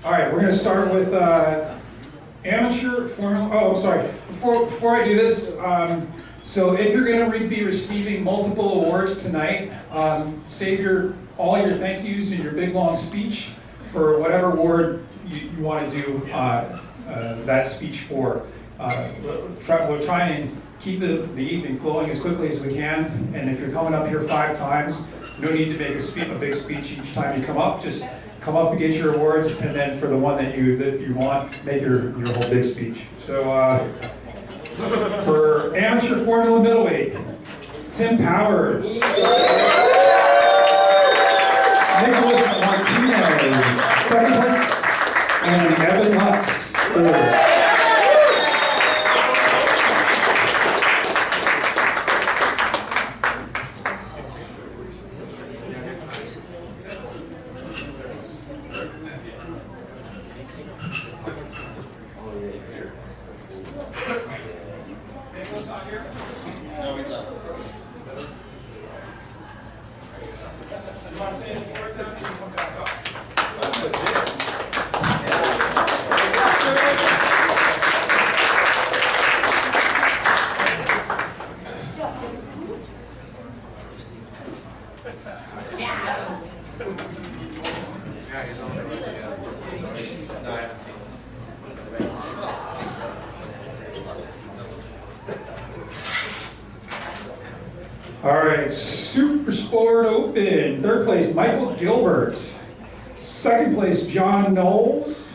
All right, we're going to start with amateur formula. Oh, I'm sorry. Before I do this, so if you're going to be receiving multiple awards tonight, save all your thank yous and your big long speech for whatever award you want to do that speech for. We'll try and keep the evening flowing as quickly as we can. And if you're coming up here 5 times, no need to make a big speech each time you come up. Just come up and get your awards, and then for the one that you want, make your whole big speech. So for amateur formula middleweight, Tim Powers, Nicholas Martinez, second place, and Evan Lutz, third. All right, Super Sport Open. Third place, Michael Gilbert. Second place, John Knowles.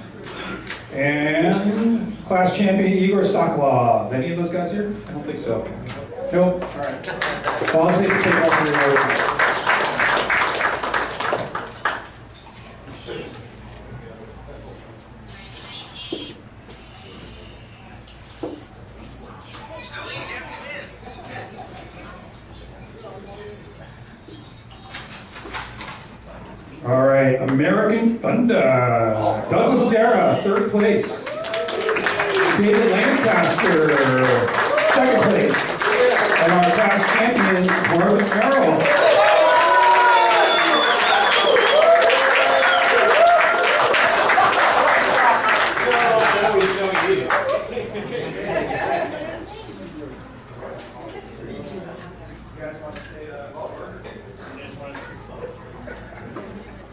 And class champion, Igor Sokolov. Any of those guys here? I don't think so. Nope. All right. Well, I'll take all 3 awards. All right, American Thunder. Douglas Dara, third place. David Lancaster, second place. And our past champion, Corbin Merrill.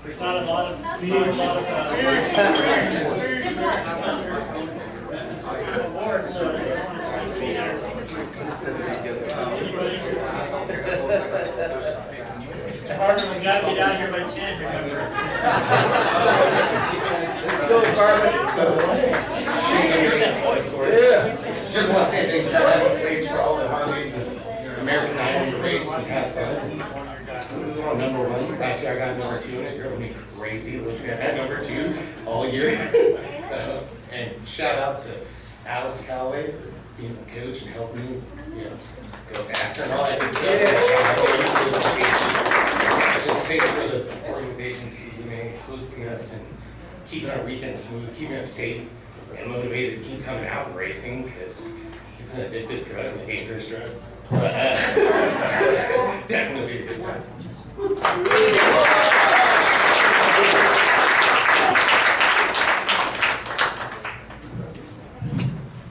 There's not a lot of speed, a lot of awards, so I just want to be there. Mr. Harvey, we got to get out here by 10, remember? So just want to say thanks for having place for all the Harleys and American Idol race and have fun. Number 1. Actually, I got number 2, and it drove me crazy looking at that number 2 all year. And shout out to Alex Callaway for being the coach and helping me, go faster and all that good stuff. Just thanks for the organization, CVMA, hosting us and keeping our weekend smooth, keeping us safe and motivated to keep coming out and racing, because it's an addictive drug and a dangerous drug. But definitely a good time.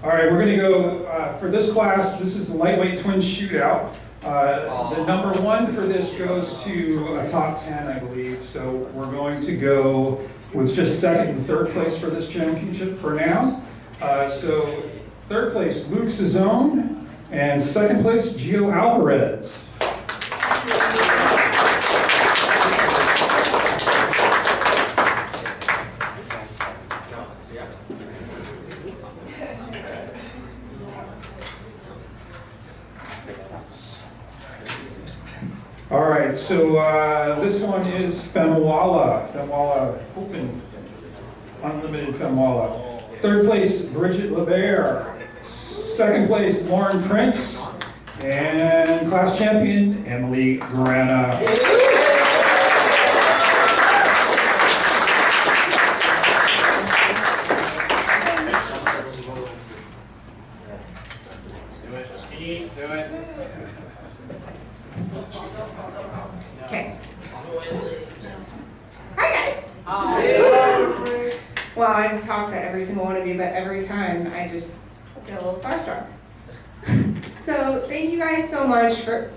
All right, we're going to go for this class. This is the lightweight twin shootout. The number 1 for this goes to a top 10, I believe. So we're going to go with just second and third place for this championship for now. So third place, Luke Cezone, and second place, Gio Alvarez. All right, so this one is Femwala Open, Unlimited Femwala. Third place, Bridget LeBaire. Second place, Lauren Prince. And class champion, Emily Grana. Do it. Okay. Hi guys. Well, I've talked to every single one of you, but every time I just get a little starstruck. So thank you guys so much for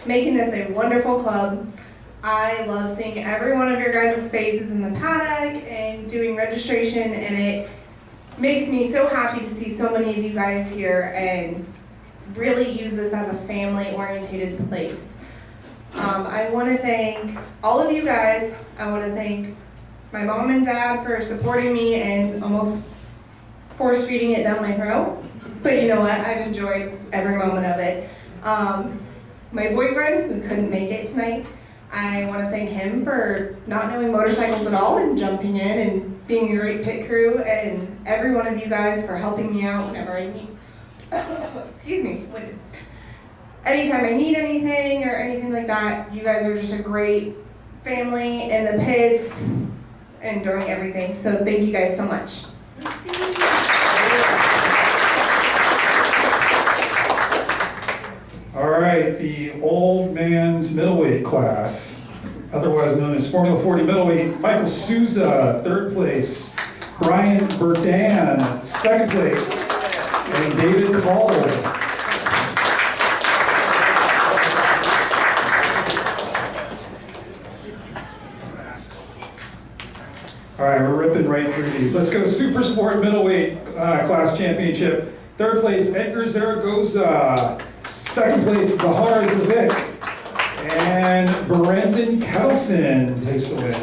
making this a wonderful club. I love seeing every one of your guys' faces in the paddock and doing registration, and it makes me so happy to see so many of you guys here and really use this as a family-oriented place. I want to thank all of you guys. I want to thank my mom and dad for supporting me and almost force feeding it down my throat. But you know what? I've enjoyed every moment of it. My boyfriend, who couldn't make it tonight, I want to thank him for not knowing motorcycles at all and jumping in and being a great pit crew, and every one of you guys for helping me out whenever I need, excuse me, anytime I need anything or anything like that. You guys are just a great family in the pits and during everything. So thank you guys so much. All right, the old man's middleweight class, otherwise known as Formula 40 middleweight. Michael Souza, third place. Brian Burdan, second place. And David Call. All right, we're ripping right through these. Let's go Super Sport middleweight class championship. Third place, Edgar Zaragoza. Second place, Zahar Zavik. And Brendan Kettleson takes the win.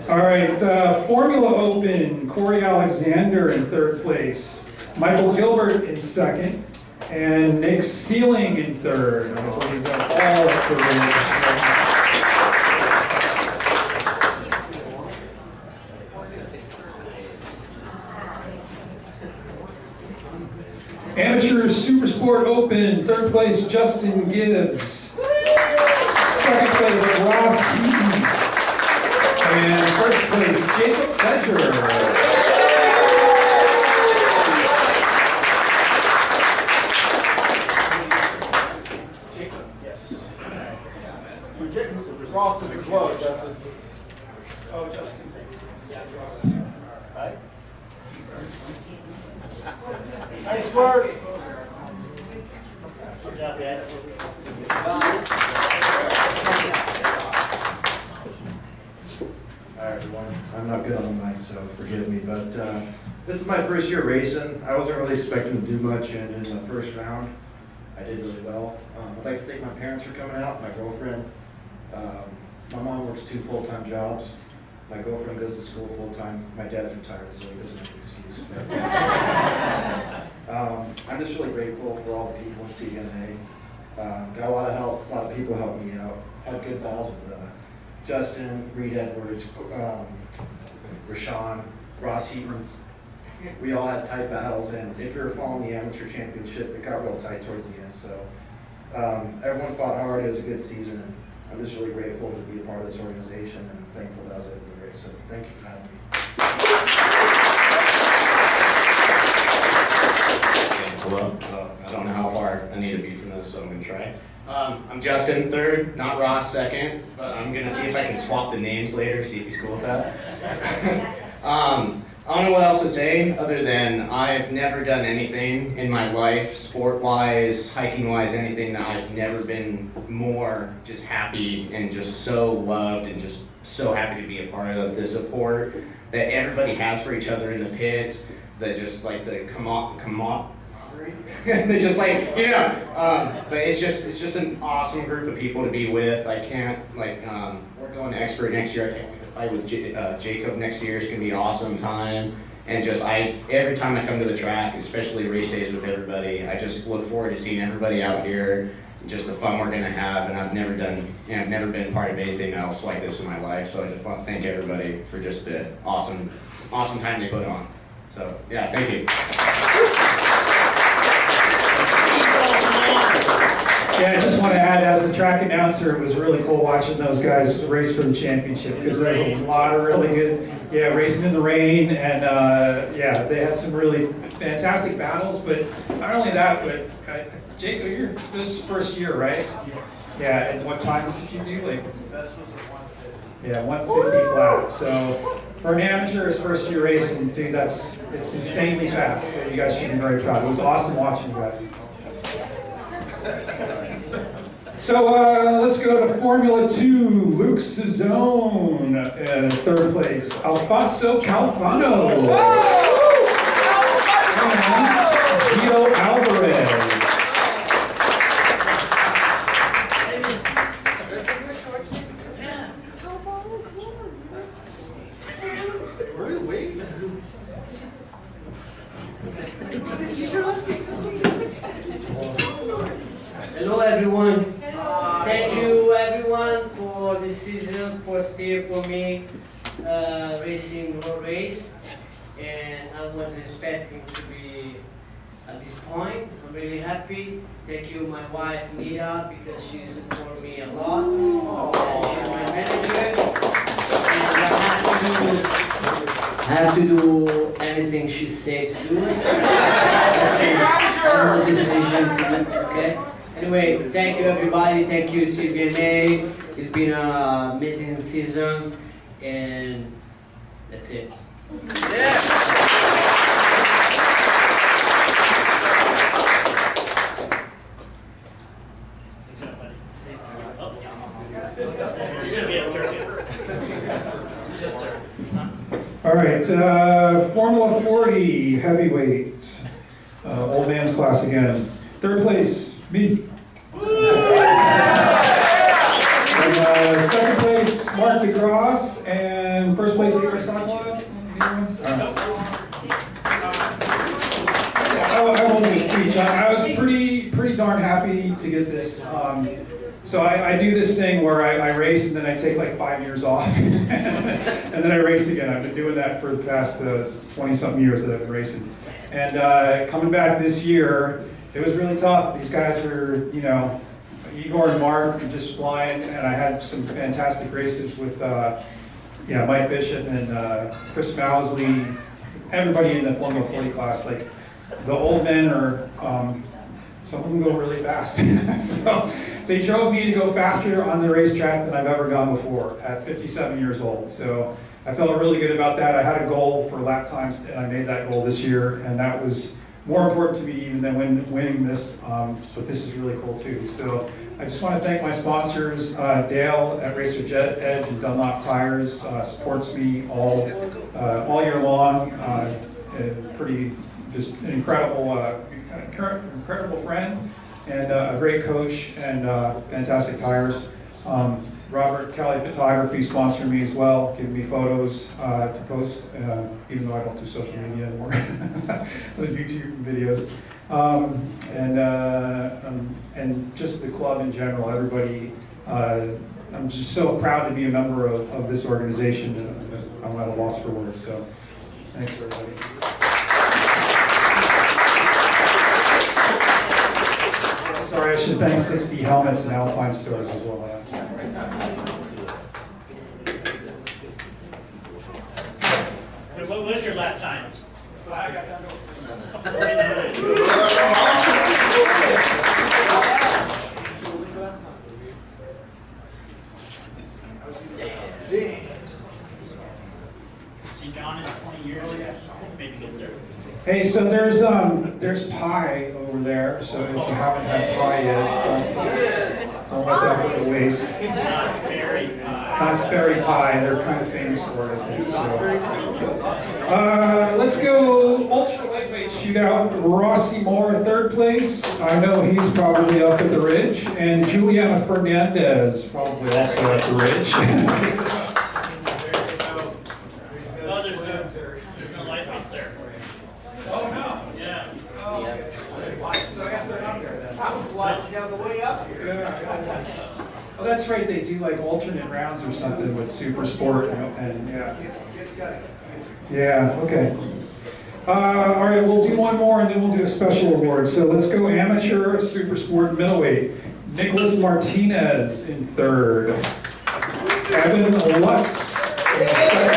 All right, Formula Open, Corey Alexander in third place. Michael Gilbert in second, and Nick Sealing in third. I believe they're all up for win. Amateur Super Sport Open, third place Justin Gibbs. Second place Ross Heaton. And first place Jacob Fletcher. Off to the club, that's it. Oh, Justin. Right. Nice work. Good job, guys. Hi everyone, I'm not good on the mic, so forgive me, but this is my first year racing. I wasn't really expecting to do much, and in the first round, I did really well. I'd like to thank my parents for coming out, my girlfriend. My mom works 2 full-time jobs. My girlfriend goes to school full-time. My dad's retired, so he doesn't have an excuse. I'm just really grateful for all the people in CVMA. Got a lot of help, a lot of people helped me out. Had good battles with Justin, Reed Edwards, Rashawn, Ross Heaton. We all had tight battles, and if you're following the amateur championship, it got real tight towards the end. So everyone fought hard. It was a good season. And I'm just really grateful to be a part of this organization and thankful that I was able to race. So thank you for having me. Hello. I don't know how far I need to be from this, so I'm going to try. I'm Justin, third, not Ross, second, but I'm going to see if I can swap the names later, see if he's cool with that. I don't know what else to say other than I've never done anything in my life, sport-wise, hiking-wise, anything that I've never been more just happy and just so loved and just so happy to be a part of the support that everybody has for each other in the pits, that just like the come on. They just like, you know, but it's just an awesome group of people to be with. I can't, like, we're going to expert next year. I can't wait to fight with Jacob next year. It's going to be an awesome time. And just, every time I come to the track, especially race days with everybody, I just look forward to seeing everybody out here, just the fun we're going to have. And I've never been part of anything else like this in my life. So I just want to thank everybody for just the awesome time they put on. So, yeah, thank you. Yeah, I just want to add, as a track announcer, it was really cool watching those guys race for the championship because there's a lot of really good, racing in the rain, and they had some really fantastic battles. But not only that, but Jacob, this is first year, right? Yeah, and what times did you do? Like, yeah, 150 flat. So for an amateur, his first year racing, dude, it's insanely fast. So you guys should be very proud. It was awesome watching you guys. So let's go to Formula 2. Luke Cizzone, third place. Alfonso Calfano. And Gio Alvarez. Hello everyone. Thank you everyone for this season, first year for me racing road race, and I wasn't expecting to be at this point. I'm really happy. Thank you my wife Nita because she supported me a lot. She's my manager, and I have to do anything she said to do. That's a decision to do, okay? Anyway, thank you everybody, thank you CVMA. It's been an amazing season, and that's it. All right, Formula 40 heavyweight, old man's class again. Third place, me. And, second place, Mark DeGrosse, and first place, Igor Stockwood. I won't do a speech. I was pretty darn happy to get this. So I do this thing where I race and then I take like 5 years off and then I race again. I've been doing that for the past 20-something years that I've been racing. And coming back this year, it was really tough. These guys were, Igor and Mark were just flying, and I had some fantastic races with Mike Bishop and Chris Mousley, everybody in the Formula 40 class. Like, the old men are, some of them go really fast. So they drove me to go faster on the racetrack than I've ever gone before at 57 years old. So I felt really good about that. I had a goal for lap times, and I made that goal this year, and that was more important to me even than winning this. But this is really cool too. So I just want to thank my sponsors. Dale at Racer Jet Edge and Dunlop Tires supports me all year long. Just an incredible friend, and a great coach, and fantastic tires. Robert Kelly Photography sponsored me as well, giving me photos to post, even though I don't do social media anymore, with YouTube videos. And just the club in general, everybody. I'm just so proud to be a member of this organization. I'm at a loss for words, so thanks everybody. Sorry, I should thank 60 Helmets and Alpine Stores as well. What was your lap time? See John in 20 years, maybe get there. Hey, so there's pie over there. So if you haven't had pie yet, don't let that go to waste. Knott's Berry Pie. Knott's Berry Pie, they're kind of famous for it, I think. So. Let's go ultra lightweight shootout. Rossi Moore, third place. I know he's probably up at the Ridge, and Juliana Fernandez probably also at the Ridge. Oh, there's no lightweights there. Oh no! Yeah. So I guess they're not there then. I was watching on the way up here. Oh, that's right. They do like alternate rounds or something with Super Sport, and yeah. Yeah. Okay. All right. We'll do one more, and then we'll do a special award. So let's go amateur Super Sport middleweight. Nicholas Martinez in third. Evan Lutz in second.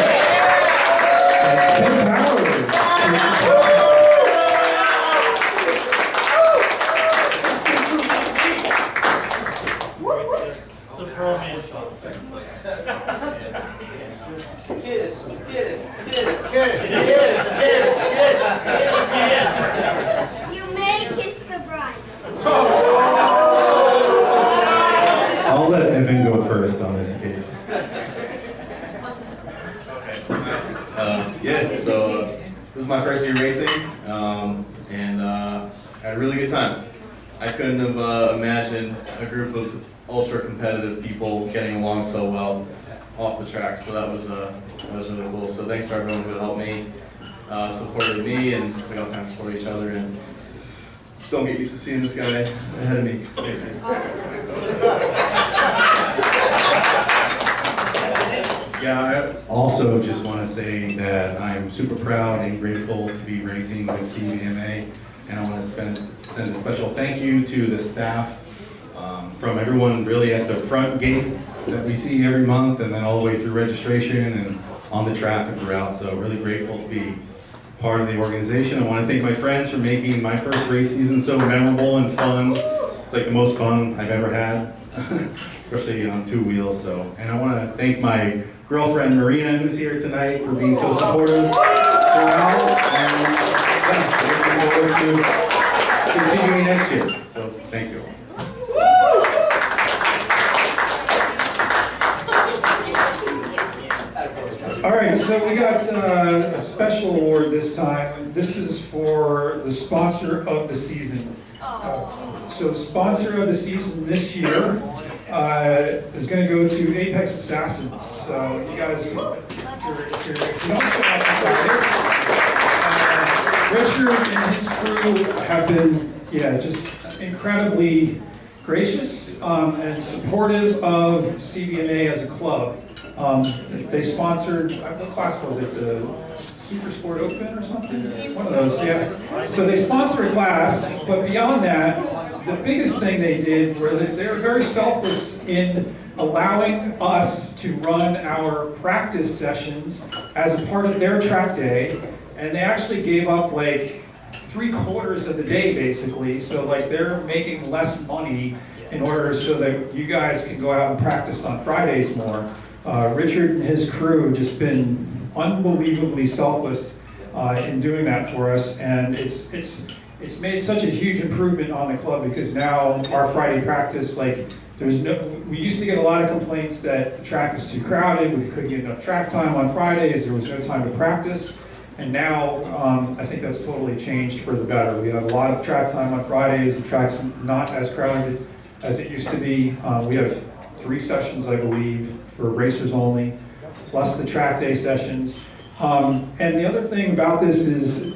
And Tim Powers in fourth. The bromance. Kiss, kiss, kiss, Yes. You may kiss the bride. I'll let Evan go first on this occasion. Yeah, so this is my first year racing, and had a really good time. I couldn't have imagined a group of ultra competitive people getting along so well off the track, so that was really cool. So thanks to everyone who helped me, supported me, and we all kind of support each other. And don't get used to seeing this guy ahead of me racing. Yeah, I also just want to say that I'm super proud and grateful to be racing with CVMA, and I want to send a special thank you to the staff, from everyone really at the front gate that we see every month, and then all the way through registration and on the track and throughout. So really grateful to be part of the organization. I want to thank my friends for making my first race season so memorable and fun. It's like the most fun I've ever had, especially on two wheels. So, and I want to thank my girlfriend Marina, who's here tonight, for being so supportive throughout. And yeah, looking forward to continuing next year. So thank you. All right, so we got a special award this time. This is for the sponsor of the season. So the sponsor of the season this year is going to go to Apex Assassins. So you guys, if you don't show up on Fridays, Richard and his crew have been, just incredibly gracious and supportive of CVMA as a club. They sponsored, what class was it, the Super Sport Open or something? One of those, yeah. So they sponsored a class, but beyond that, the biggest thing they did was that they were very selfless in allowing us to run our practice sessions as a part of their track day, and they actually gave up like 3/4 of the day basically, so like they're making less money in order so that you guys can go out and practice on Fridays more. Richard and his crew have just been unbelievably selfless in doing that for us, and it's made such a huge improvement on the club because now our Friday practice, like we used to get a lot of complaints that the track is too crowded, we couldn't get enough track time on Fridays, there was no time to practice, and now I think that's totally changed for the better. We have a lot of track time on Fridays, the track's not as crowded as it used to be. We have 3 sessions, I believe, for racers only, plus the track day sessions. And the other thing about this is,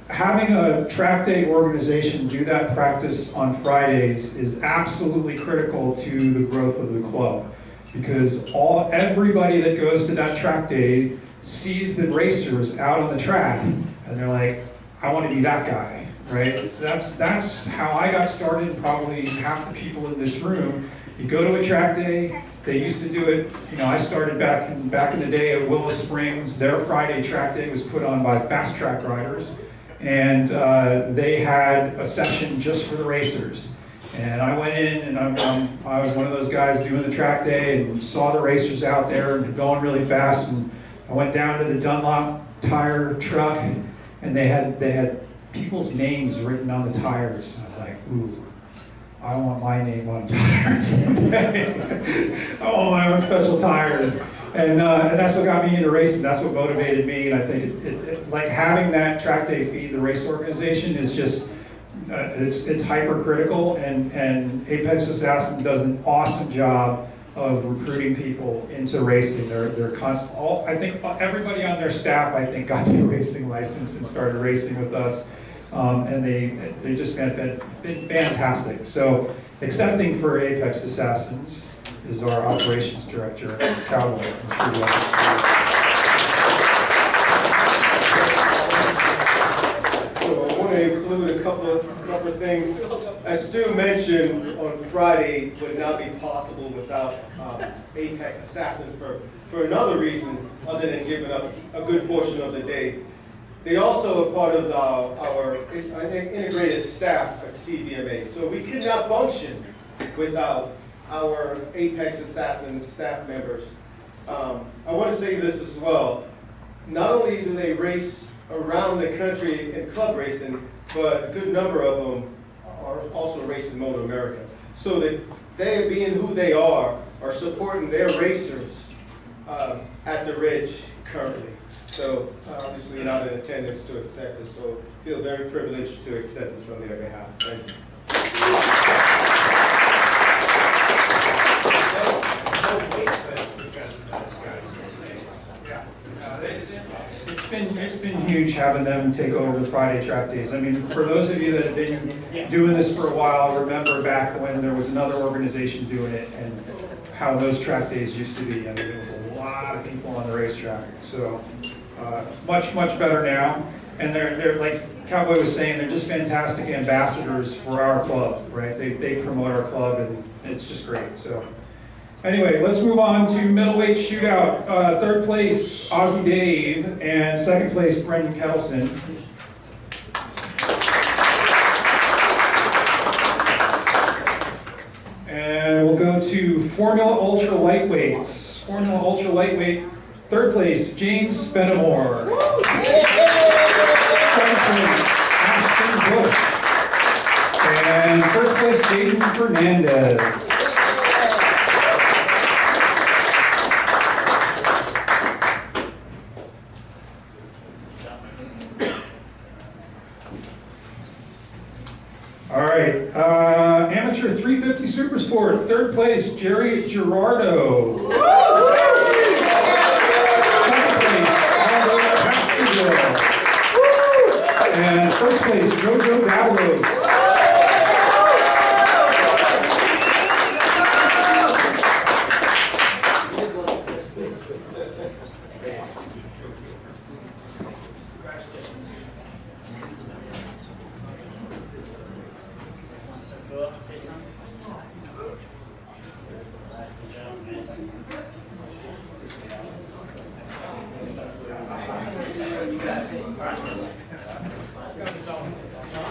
having a track day organization do that practice on Fridays is absolutely critical to the growth of the club, because everybody that goes to that track day sees the racers out on the track, and they're like, I want to be that guy, right? That's how I got started. Probably half the people in this room. You go to a track day. They used to do it, I started back in the day at Willow Springs. Their Friday track day was put on by fast track riders, and they had a session just for the racers. And I went in, and I was one of those guys doing the track day, and saw the racers out there and going really fast. And I went down to the Dunlop tire truck, and they had people's names written on the tires. I was like, ooh. I want my name on tires. I want my own special tires. And that's what got me into racing. That's what motivated me. And I think it like having that track day feed the race organization is just, it's hypercritical. And Apex Assassin does an awesome job of recruiting people into racing. They're constant. I think everybody on their staff, got their racing license and started racing with us. And they just been fantastic. So accepting for Apex Assassins is our operations director, Cowboy. So I want to include a couple couple of things. As Stu mentioned, on Friday would not be possible without Apex Assassins for another reason other than giving up a good portion of the day. They also are part of our integrated staff at CVMA, so we could not function without our Apex Assassin staff members. I want to say this as well. Not only do they race around the country in club racing, but a good number of them are also racing Motor America. So that they, being who they are supporting their racers at the Ridge currently. So obviously not in attendance to accept this, so feel very privileged to accept this on their behalf. Thank you. It's been huge having them take over the Friday track days. I mean, for those of you that have been doing this for a while, remember back when there was another organization doing it and how those track days used to be. I mean, there was a lot of people on the racetrack. So much better now. And they're like Cowboy was saying, they're just fantastic ambassadors for our club, right? They promote our club and it's just great. So. Anyway, let's move on to middleweight shootout. Third place, Ozzy Dave, and second place, Brendan Kettleson. And we'll go to Formula Ultra Lightweights. Formula Ultra Lightweight, third place, James Benamore. Second place, Ashton Bush. And first place, Jaden Fernandez. All right, amateur 350 Super Sport, third place, Jerry Gerardo. Second place, Aldo Castillo. And first place, Jojo Davalos.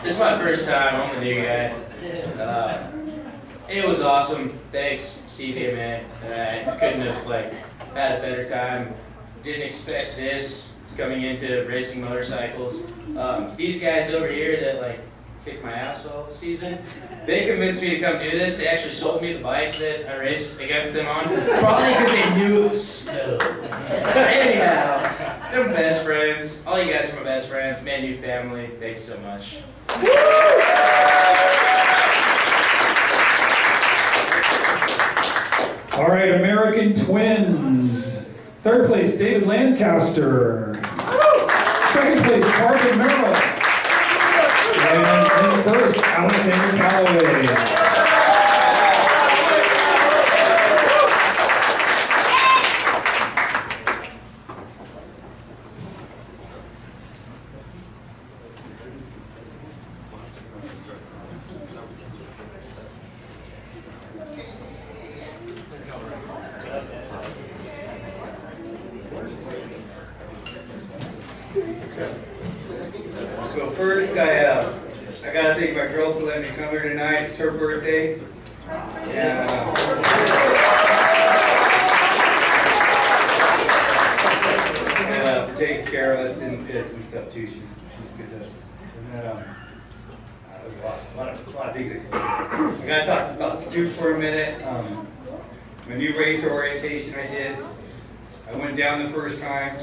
This is my first time. I'm the new guy. It was awesome. Thanks, CVMA. I couldn't have had a better time. Didn't expect this coming into racing motorcycles. These guys over here that kicked my ass all season, they convinced me to come do this. They actually sold me the bike that I raced against them on, probably because they knew it was snow. Anyhow, they're my best friends. All you guys are my best friends. Man, you family. Thank you so much. All right, American Twins. Third place, David Lancaster. Second place, Carter Merrill. And in first, Alexander Calloway. So first, I gotta thank my girl for letting me come here tonight. It's her birthday. And, for taking care of us in the pits and stuff too. She's good to us. And there's a lot of things. I gotta talk about Stu for a minute. My new race orientation I did. I went down the first time.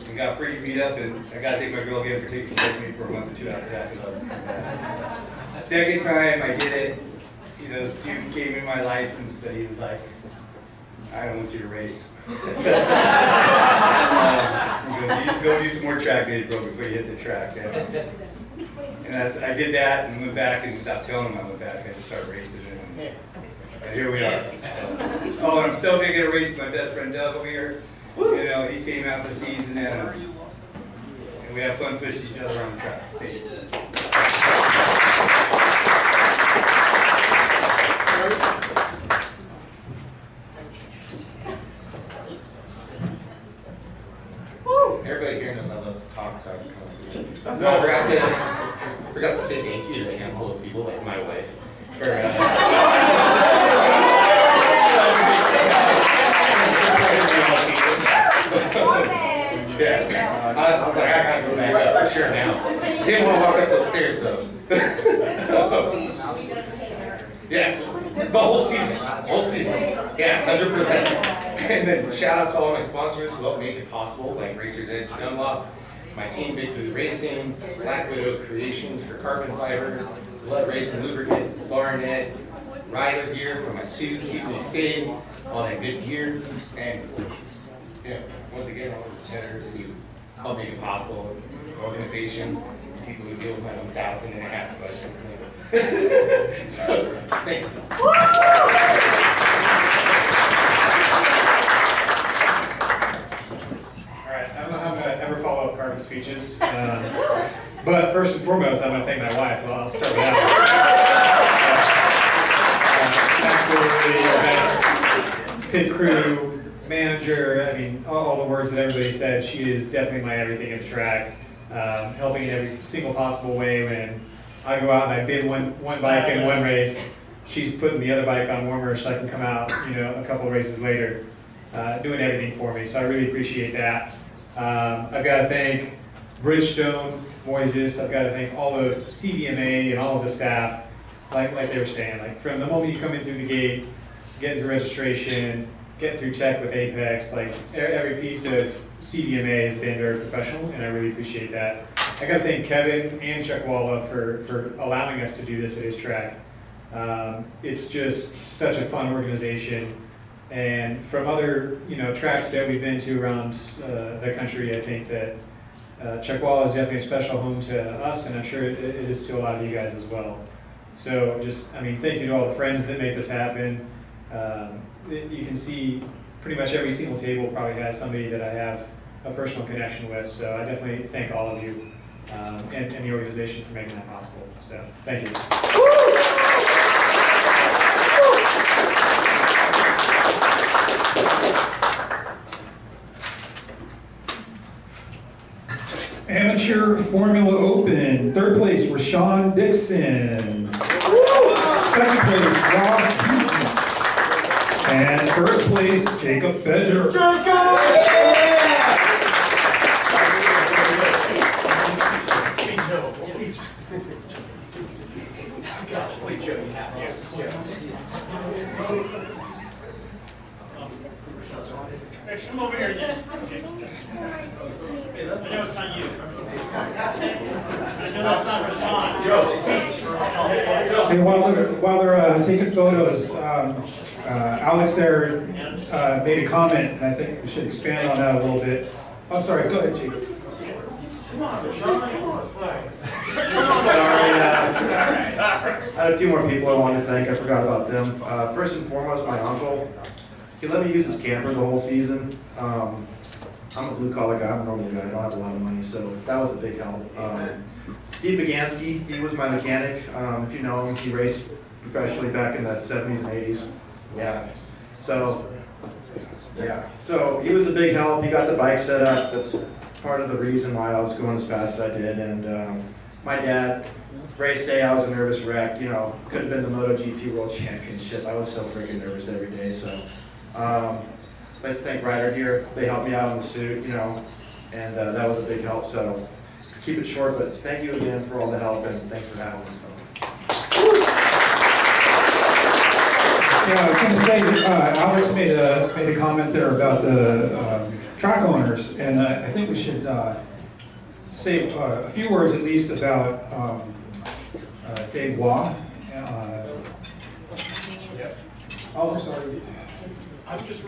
We got pretty beat up, and I gotta thank my girl again for taking care of me for a month or two after that. Second time I did it, Stu gave me my license, but he was like, I don't want you to race. He goes, you go do some more track days, bro, before you hit the track. And I did that and went back and stopped telling him I went back. I just started racing it. And here we are. Oh, and I'm still gonna get a race with my best friend Doug over here. He came out this season and we have fun pushing each other on the track. No, I forgot to say thank you to a handful of people, like my wife, for, yeah, I was like, I gotta go back up for sure now. Didn't want to walk up those stairs though. Yeah, the whole season, yeah, 100%. And then shout out to all my sponsors who helped make it possible, like Racers Edge Dunlop, my team Big Blue Racing, Black Widow Creations for carbon fiber, Blood Racing Lubricants, Barnett, rider gear for my suit, keeps me safe, all that good gear, and yeah, once again, all the senators who helped make it possible, organization, people who deal with my 1,500 questions. So, thanks. Alright, I don't know how I'm gonna ever follow up Carmen's speeches, but first and foremost, I'm gonna thank my wife. Well, I'll start with that. Absolutely the best pit crew, manager, I mean, all the words that everybody said. She is definitely my everything at the track, helping in every single possible way. When I go out and I bid one bike in one race, she's putting the other bike on warmer so I can come out, a couple races later, doing everything for me. So I really appreciate that. I've got to thank Bridgestone, Moises. I've got to thank all the CVMA and all of the staff. Like they were saying, like from the moment you come in through the gate, getting through registration, getting through tech with Apex, like every piece of CVMA has been very professional, and I really appreciate that. I got to thank Kevin and Chuck Walla for allowing us to do this at his track. It's just such a fun organization, and from other tracks that we've been to around the country, I think that Chuck Walla is definitely a special home to us, and I'm sure it is to a lot of you guys as well. So thank you to all the friends that make this happen. You can see pretty much every single table probably has somebody that I have a personal connection with, so I definitely thank all of you and the organization for making that possible. So thank you. Amateur Formula Open, third place, Rashawn Dixon. Second place, Ross Heaton. And first place, Jacob Feder. Come over here again. I know it's not you. I know that's not Rashawn. Joe, speech. And while they're taking photos, Alex there made a comment, and I think we should expand on that a little bit. I'm sorry, go ahead, Jacob. Come on, Rashawn. Come on. Sorry, I had a few more people I wanted to thank. I forgot about them. First and foremost, my uncle. He let me use his camper the whole season. I'm a blue collar guy. I'm a normal guy. I don't have a lot of money, so that was a big help. Steve Bagansky, he was my mechanic. If you know him, he raced professionally back in the 70s and 80s. Yeah. So he was a big help. He got the bike set up. That's part of the reason why I was going as fast as I did. And my dad, race day, I was a nervous wreck. Could have been the MotoGP World Championship. I was so freaking nervous every day. So I'd like to thank Ryder here. They helped me out on the suit, and that was a big help. So keep it short, but thank you again for all the help, and thanks for having us. Yeah, I was going to say, Alex made a comment there about the track owners, and I think we should say a few words at least about Dave Waugh. Oh, sorry. I'm just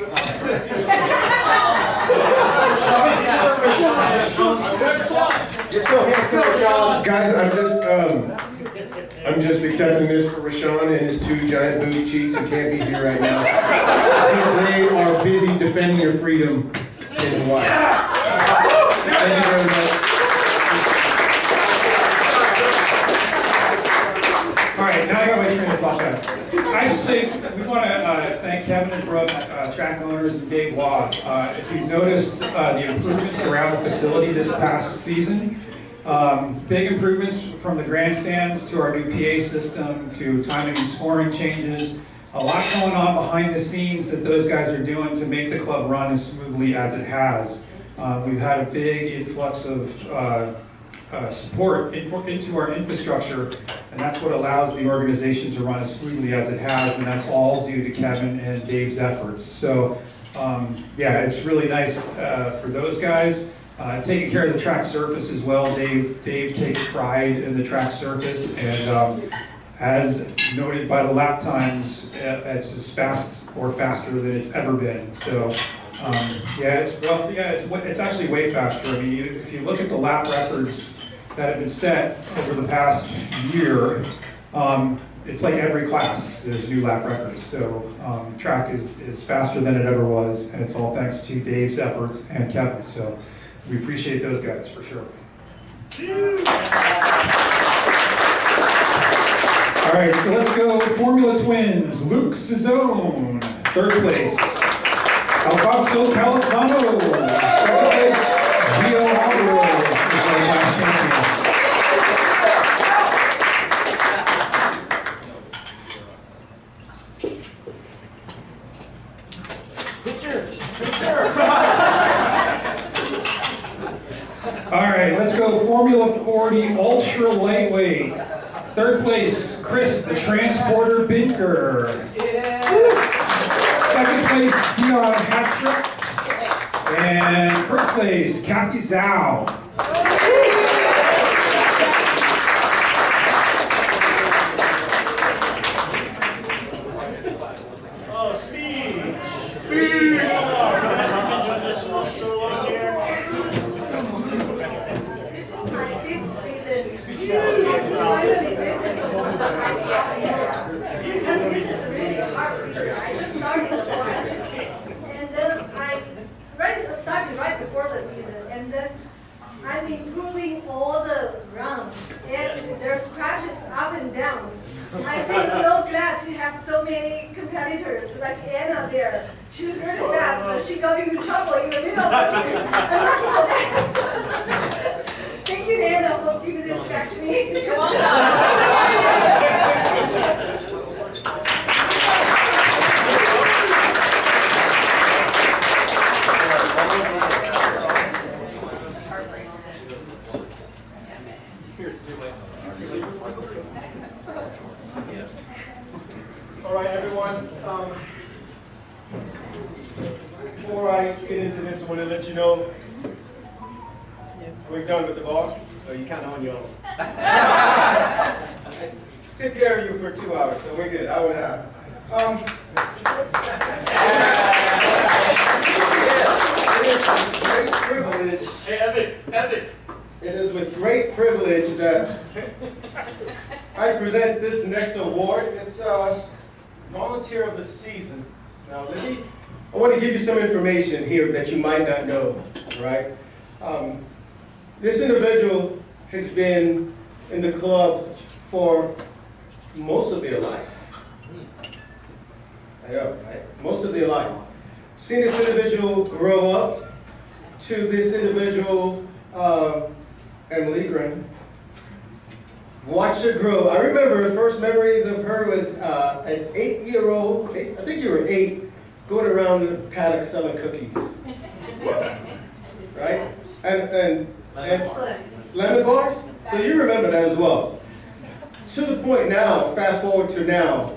Guys, I'm just accepting this for Rashawn and his two giant booty cheeks who can't be here right now. Because they are busy defending your freedom in Hawaii. Thank you very much. All right, now I got my train of thought back. I should say, we want to thank Kevin and Brooke, track owners, and Dave Waugh. If you've noticed the improvements around the facility this past season, Big improvements from the grandstands to our new PA system to timing and scoring changes. A lot going on behind the scenes that those guys are doing to make the club run as smoothly as it has. We've had a big influx of support into our infrastructure, and that's what allows the organization to run as smoothly as it has, and that's all due to Kevin and Dave's efforts. So, yeah, it's really nice for those guys. Taking care of the track surface as well. Dave takes pride in the track surface, and as noted by the lap times, it's as fast or faster than it's ever been. So, it's actually way faster. I mean, if you look at the lap records that have been set over the past year, it's like every class there's new lap records. So track is faster than it ever was, and it's all thanks to Dave's efforts and Kevin's. So we appreciate those guys for sure. All right, so let's go Formula Twins. Luke Cizzone, third place. Alfonso Califano, second place. Gio Alvaro is our last champion. All right, let's go Formula 40 Ultra Lightweight. Third place, Chris the Transporter Binker. Second place, Dion Hatrick. And first place, Kathy Zhao. Oh, speed! Speed! Oh, I've been doing this for so long here. This is my fifth season. Finally, this is because this is really a hard season. I just started and then I started right before the season, and then I'm improving all the rounds, and there's crashes up and downs. I feel so glad to have so many competitors like Anna there. She's really fast, but she got into trouble in the middle of the season. I'm lucky for that. Thank you, Anna, for giving this track to me. You're welcome. All right, everyone. Before I get into this, I want to let you know we're done with the boss, so you're kind of on your own. Took care of you for 2 hours, so we're good. Hour and a half. It is with great privilege. Hey, Evan. It is with great privilege that I present this next award. It's Volunteer of the Season. Now, I want to give you some information here that you might not know, right? This individual has been in the club for most of their life. I know, right? Most of their life. Seen this individual grow up to this individual, Emily Graham. Watch her grow. I remember the first memories of her was an 8-year-old, I think you were 8, going around in the paddock selling cookies. Right? And lemon bars? So you remember that as well. To the point now, fast forward to now,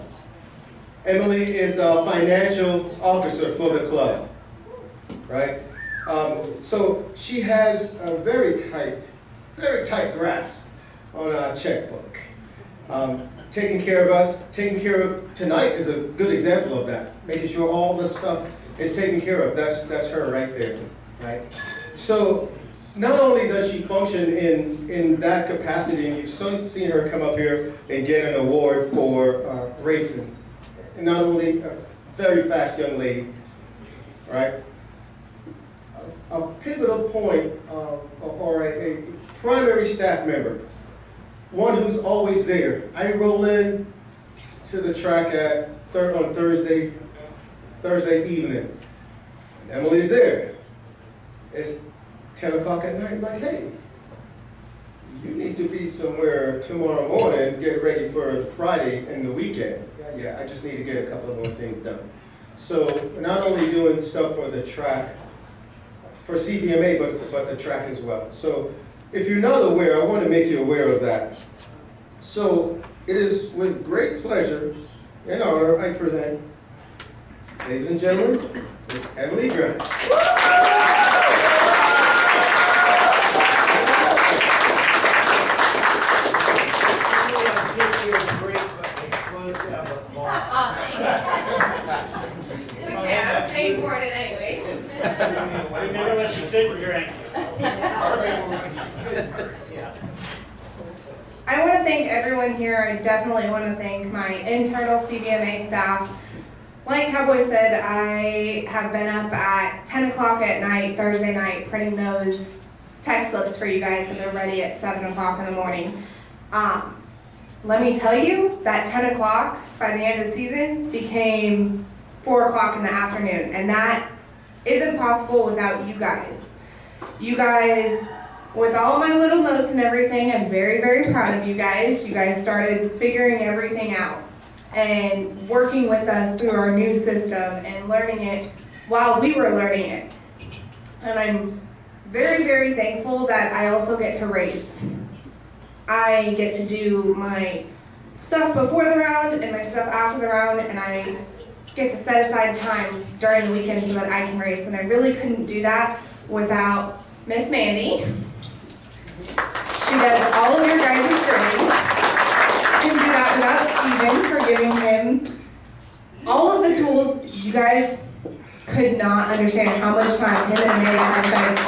Emily is a financial officer for the club. Right? So she has a very tight grasp on our checkbook. Taking care of us, taking care of tonight is a good example of that. Making sure all the stuff is taken care of. That's her right there, right? So not only does she function in that capacity, and you've seen her come up here and get an award for racing, and not only a very fast young lady, right? A pivotal point or a primary staff member, one who's always there. I roll in to the track on Thursday evening. And Emily's there. It's 10 o'clock at night. I'm like, hey, you need to be somewhere tomorrow morning, get ready for Friday and the weekend. Yeah, I just need to get a couple of more things done. So we're not only doing stuff for the track, for CVMA, but the track as well. So if you're not aware, I want to make you aware of that. So it is with great pleasure and honor I present, ladies and gentlemen, Miss Emily Grant. It's okay, I was paying for it anyways. We never let you couldn't drink. I want to thank everyone here. I definitely want to thank my internal CVMA staff. Like Cowboy said, I have been up at 10 o'clock at night, Thursday night, printing those text slips for you guys so they're ready at 7 o'clock in the morning. Let me tell you, that 10 o'clock by the end of the season became 4 o'clock in the afternoon, and that isn't possible without you guys. You guys, with all my little notes and everything, I'm very, very proud of you guys. You guys started figuring everything out and working with us through our new system and learning it while we were learning it. And I'm very, very thankful that I also get to race. I get to do my stuff before the round and my stuff after the round, and I get to set aside time during the weekend so that I can race. And I really couldn't do that without Miss Mandy. She does all of your guys' training. Couldn't do that without Steven for giving him all of the tools. You guys could not understand how much time him and Mary have spent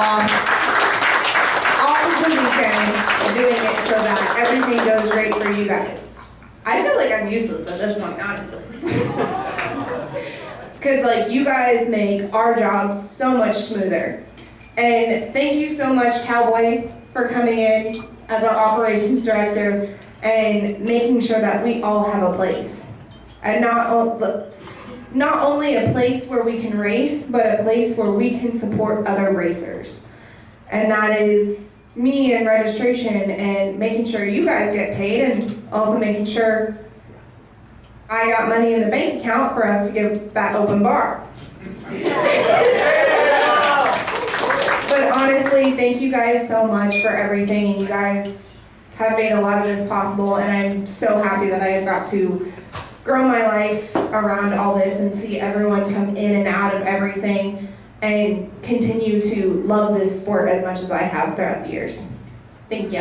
all of the weekend doing it so that everything goes great for you guys. I feel like I'm useless at this point, honestly. Because like you guys make our jobs so much smoother. And thank you so much, Cowboy, for coming in as our operations director and making sure that we all have a place. And not only a place where we can race, but a place where we can support other racers. And that is me and registration and making sure you guys get paid and also making sure I got money in the bank account for us to give that open bar. But honestly, thank you guys so much for everything. You guys have made a lot of this possible, and I'm so happy that I have got to grow my life around all this and see everyone come in and out of everything and continue to love this sport as much as I have throughout the years. Thank you.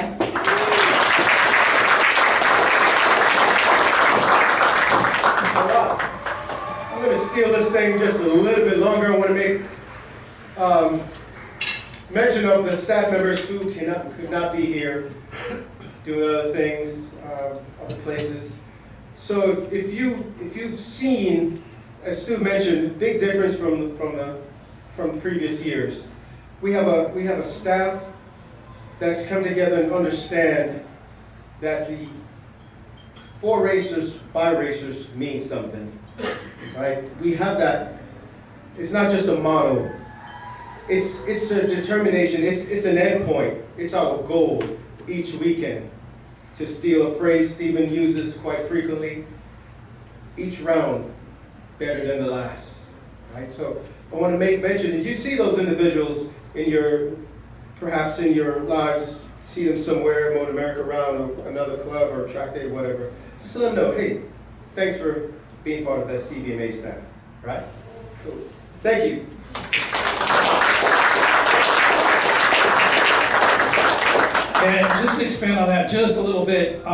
I'm going to steal this thing just a little bit longer. I want to make mention of the staff members who could not be here, doing other things, other places. So if you've seen, as Stu mentioned, big difference from previous years. We have a staff that's come together and understand that the for racers, by racers means something, right? We have that. It's not just a motto. It's a determination. It's an end point. It's our goal each weekend. To steal a phrase Stephen uses quite frequently, each round better than the last, right? So I want to make mention that you see those individuals perhaps in your lives, see them somewhere, Motor America round or another club or track day or whatever. Just let them know, hey, thanks for being part of that CVMA staff, right? Cool. Thank you. And just to expand on that just a little bit,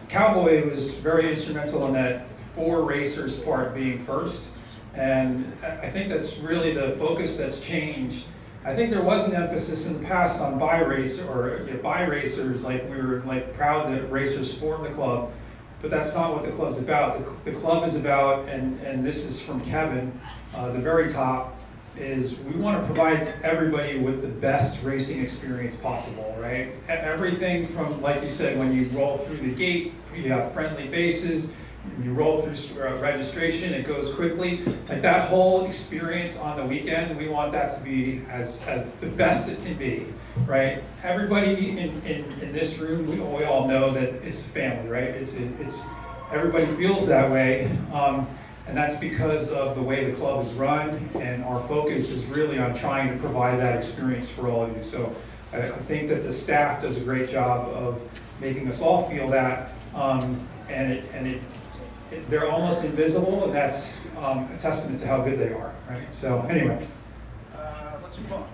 Cowboy was very instrumental in that for racers part being first. And I think that's really the focus that's changed. I think there was an emphasis in the past on by racers, like we were like proud that racers form the club, but that's not what the club's about. The club is about, and this is from Kevin, the very top, is we want to provide everybody with the best racing experience possible, right? Everything from, like you said, when you roll through the gate, you have friendly faces, You roll through registration, it goes quickly. Like that whole experience on the weekend, we want that to be as the best it can be, right? Everybody in this room, we all know that it's family, right? It's everybody feels that way, and that's because of the way the club is run, and our focus is really on trying to provide that experience for all of you. So I think that the staff does a great job of making us all feel that, they're almost invisible, and that's a testament to how good they are, right? So anyway, let's move on.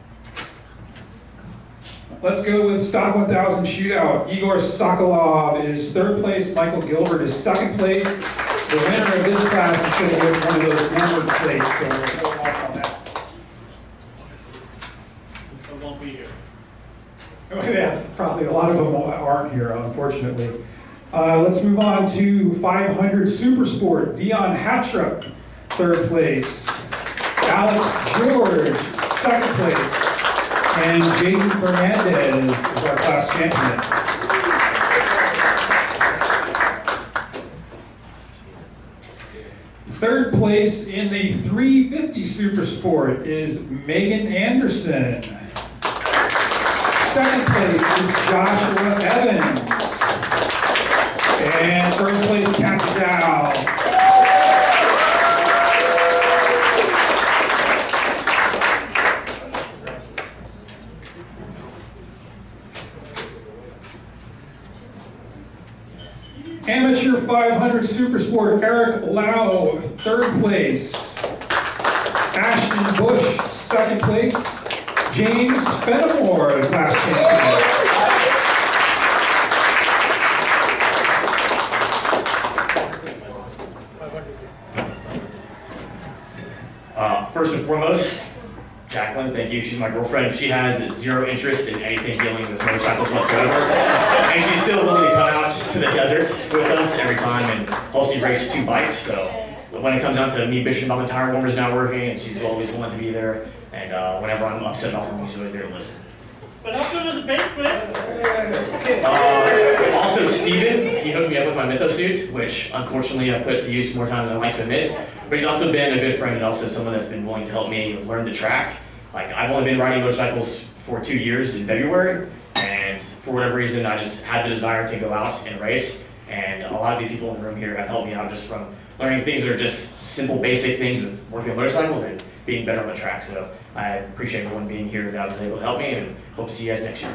Let's go with Stock 1000 Shootout. Igor Sokolov is third place. Michael Gilbert is second place. The winner of this class is going to get one of those numbered plates, so we'll hold off on that. I won't be here. Yeah, probably a lot of them aren't here, unfortunately. Let's move on to 500 Supersport. Dion Hatrup, third place. Alex George, second place. And Jason Fernandez is our class champion. Third place in the 350 Supersport is Megan Anderson. Second place is Joshua Evans. And first place, Kat Zhao. Amateur 500 Supersport, Eric Lau, third place. Ashton Bush, second place. James Fenimore, the class champion. First and foremost, Jacqueline, thank you. She's my girlfriend. She has zero interest in anything dealing with motorcycles whatsoever. And she's still willing to come out to the desert with us every time and also race 2 bikes. So when it comes down to me bitching about the tire warmers not working, and she's always willing to be there. And whenever I'm upset about something, she's always there to listen. But how good is the Banquet? Also, Steven, he hooked me up with my Mythos suit, which unfortunately I put to use more time than I like to admit. But he's also been a good friend and also someone that's been willing to help me learn the track. Like, I've only been riding motorcycles for 2 years in February, and for whatever reason, I just had the desire to go out and race. And a lot of the people in the room here have helped me out just from learning things that are just simple, basic things with working on motorcycles and being better on the track. So I appreciate everyone being here that was able to help me, and hope to see you guys next year.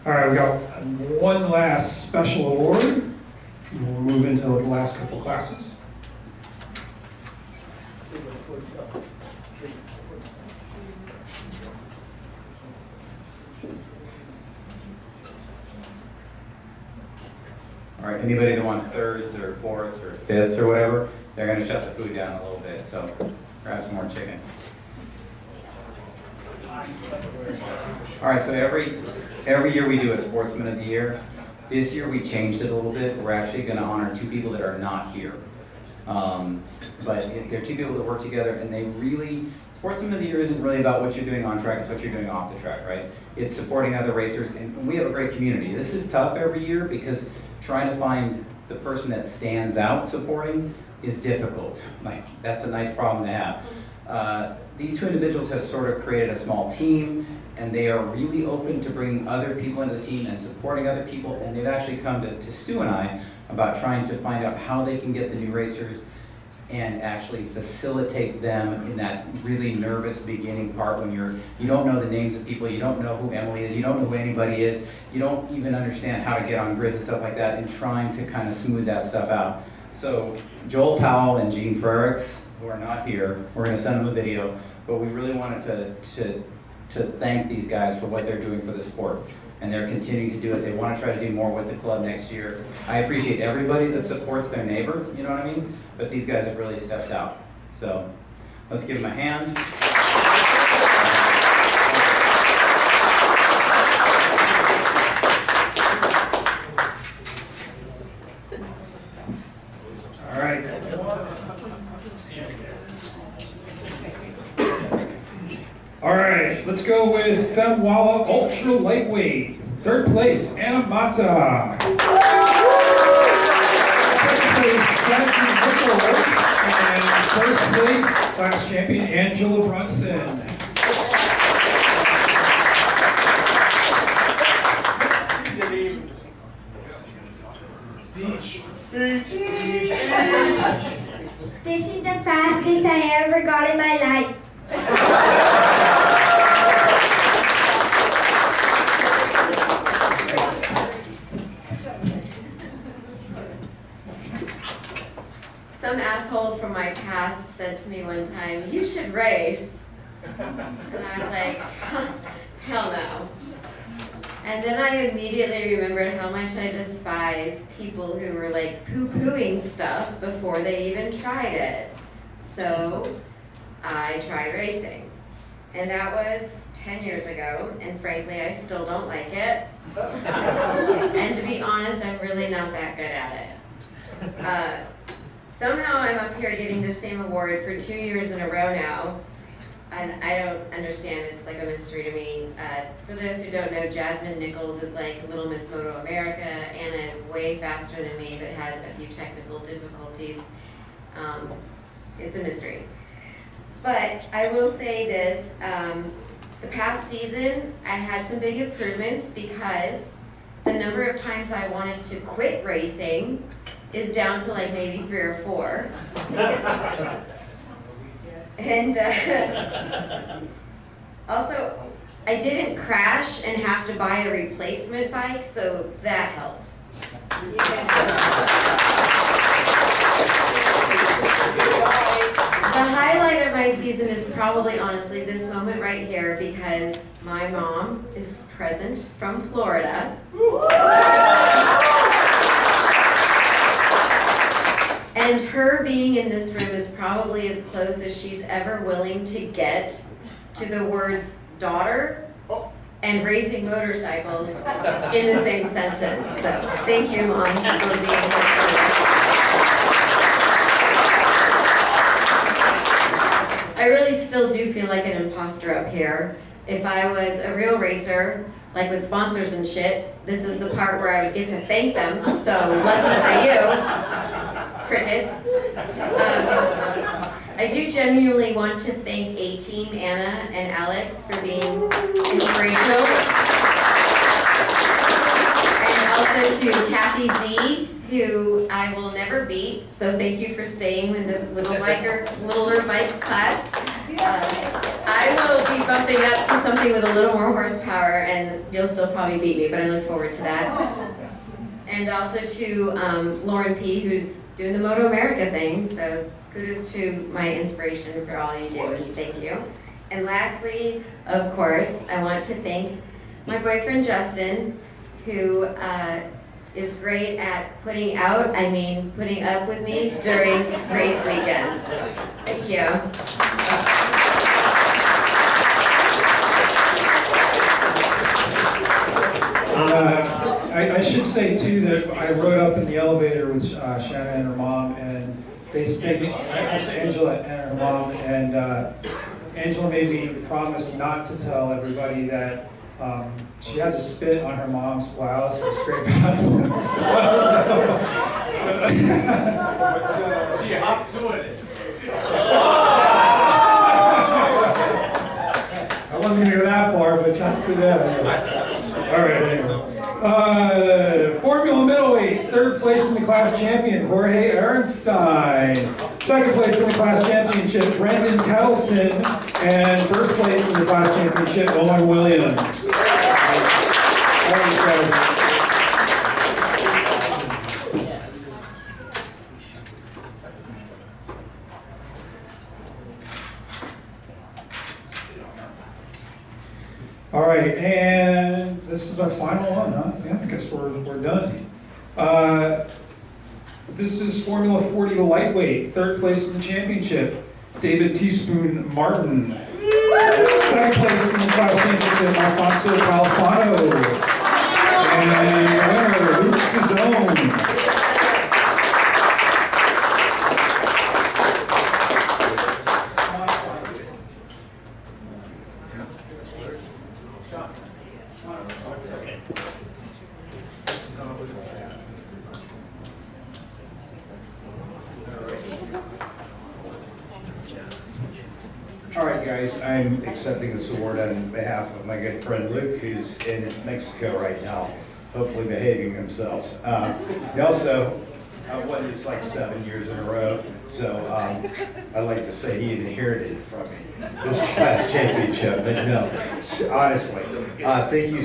All right, we got one last special award. We'll move into the last couple classes. All right, anybody that wants thirds or fourths or fifths or whatever, they're gonna shut the food down a little bit, so grab some more chicken. All right, so every year we do a Sportsman of the Year. This year we changed it a little bit. We're actually gonna honor 2 people that are not here. But they're 2 people that work together, and they really, Sportsman of the Year isn't really about what you're doing on track, it's what you're doing off the track, right? It's supporting other racers, and we have a great community. This is tough every year because trying to find the person that stands out supporting is difficult. Like, that's a nice problem to have. These 2 individuals have sort of created a small team, and they are really open to bringing other people into the team and supporting other people, and they've actually come to Stu and I about trying to find out how they can get the new racers and actually facilitate them in that really nervous beginning part when you don't know the names of people, you don't know who Emily is, you don't know who anybody is, you don't even understand how to get on grids and stuff like that, and trying to kind of smooth that stuff out. So Joel Powell and Gene Frericks, who are not here, we're going to send them a video, but we really wanted to thank these guys for what they're doing for the sport. And they're continuing to do it. They want to try to do more with the club next year. I appreciate everybody that supports their neighbor, you know what I mean? But these guys have really stepped out. So let's give them a hand. All right. All right, let's go with Femwalla Ultra Lightweight. Third place, Anna Mata. Second place, Jackie Nichols. And first place, class champion, Angela Brunson. This is the fastest I ever got in my life. Some asshole from my past said to me one time, "You should race." And I was like, hell no. And then I immediately remembered how much I despise people who were like poo-pooing stuff before they even tried it. So I tried racing. And that was 10 years ago, and frankly, I still don't like it. And to be honest, I'm really not that good at it. Somehow I'm up here getting the same award for 2 years in a row now, and I don't understand. It's like a mystery to me. For those who don't know, Jasmine Nichols is like Little Miss Moto America. Anna is way faster than me, but had a few technical difficulties. It's a mystery. But I will say this, the past season, I had some big improvements because the number of times I wanted to quit racing is down to like maybe 3 or 4. And also, I didn't crash and have to buy a replacement bike, so that helped. The highlight of my season is probably honestly this moment right here, because my mom is present from Florida. And her being in this room is probably as close as she's ever willing to get to the words daughter and racing motorcycles in the same sentence. So thank you, Mom, for being here. I really still do feel like an imposter up here. If I was a real racer, like with sponsors and shit, this is the part where I would get to thank them. So lucky for you. Crickets. I do genuinely want to thank A-Team, Anna and Alex, for being inspirational. And also to Kathy Z, who I will never beat, so thank you for staying in the littler bike class. I will be bumping up to something with a little more horsepower, and you'll still probably beat me, but I look forward to that. And also to Lauren P., who's doing the Moto America thing, so kudos to my inspiration for all you do, and thank you. And lastly, of course, I want to thank my boyfriend Justin, who is great at putting up with me during race weekends. Thank you. I should say too that I rode up in the elevator with Shanna and her mom, and Angela and her mom, and Angela made me promise not to tell everybody that she had to spit on her mom's blouse and scrape out some She hopped to it. I wasn't gonna go that far, but just to that. All right, anyway. Formula middleweight, third place in the class champion, Jorge Ehrenstein. Second place in the class championship, Brandon Kettleson. And first place in the class championship, Owen Williams. All right, and this is our final one, huh? Yeah, I guess we're done. This is Formula 40 lightweight, third place in the championship, David Teaspoon Martin. Second place in the class championship, Alfonso Califano. And winner, Luke Cazone. All right, guys, I'm accepting this award on behalf of my good friend Luke, who's in Mexico right now, hopefully behaving themselves. He also won this like 7 years in a row, so I'd like to say he inherited it from me, this class championship. But no, honestly, thank you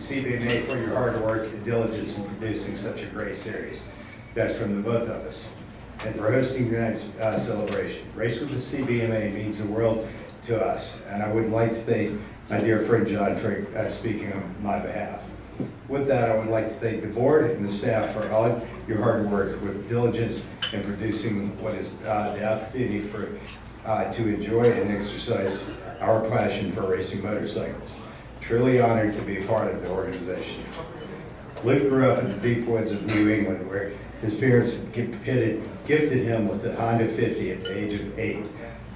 CVMA for your hard work and diligence in producing such a great series. That's from the both of us. And for hosting tonight's celebration. Race with the CVMA means the world to us, and I would like to thank my dear friend John for speaking on my behalf. With that, I would like to thank the board and the staff for all your hard work with diligence in producing what is the opportunity for to enjoy and exercise our passion for racing motorcycles. Truly honored to be a part of the organization. Luke grew up in the deep woods of New England, where his parents gifted him with the Honda 50 at the age of 8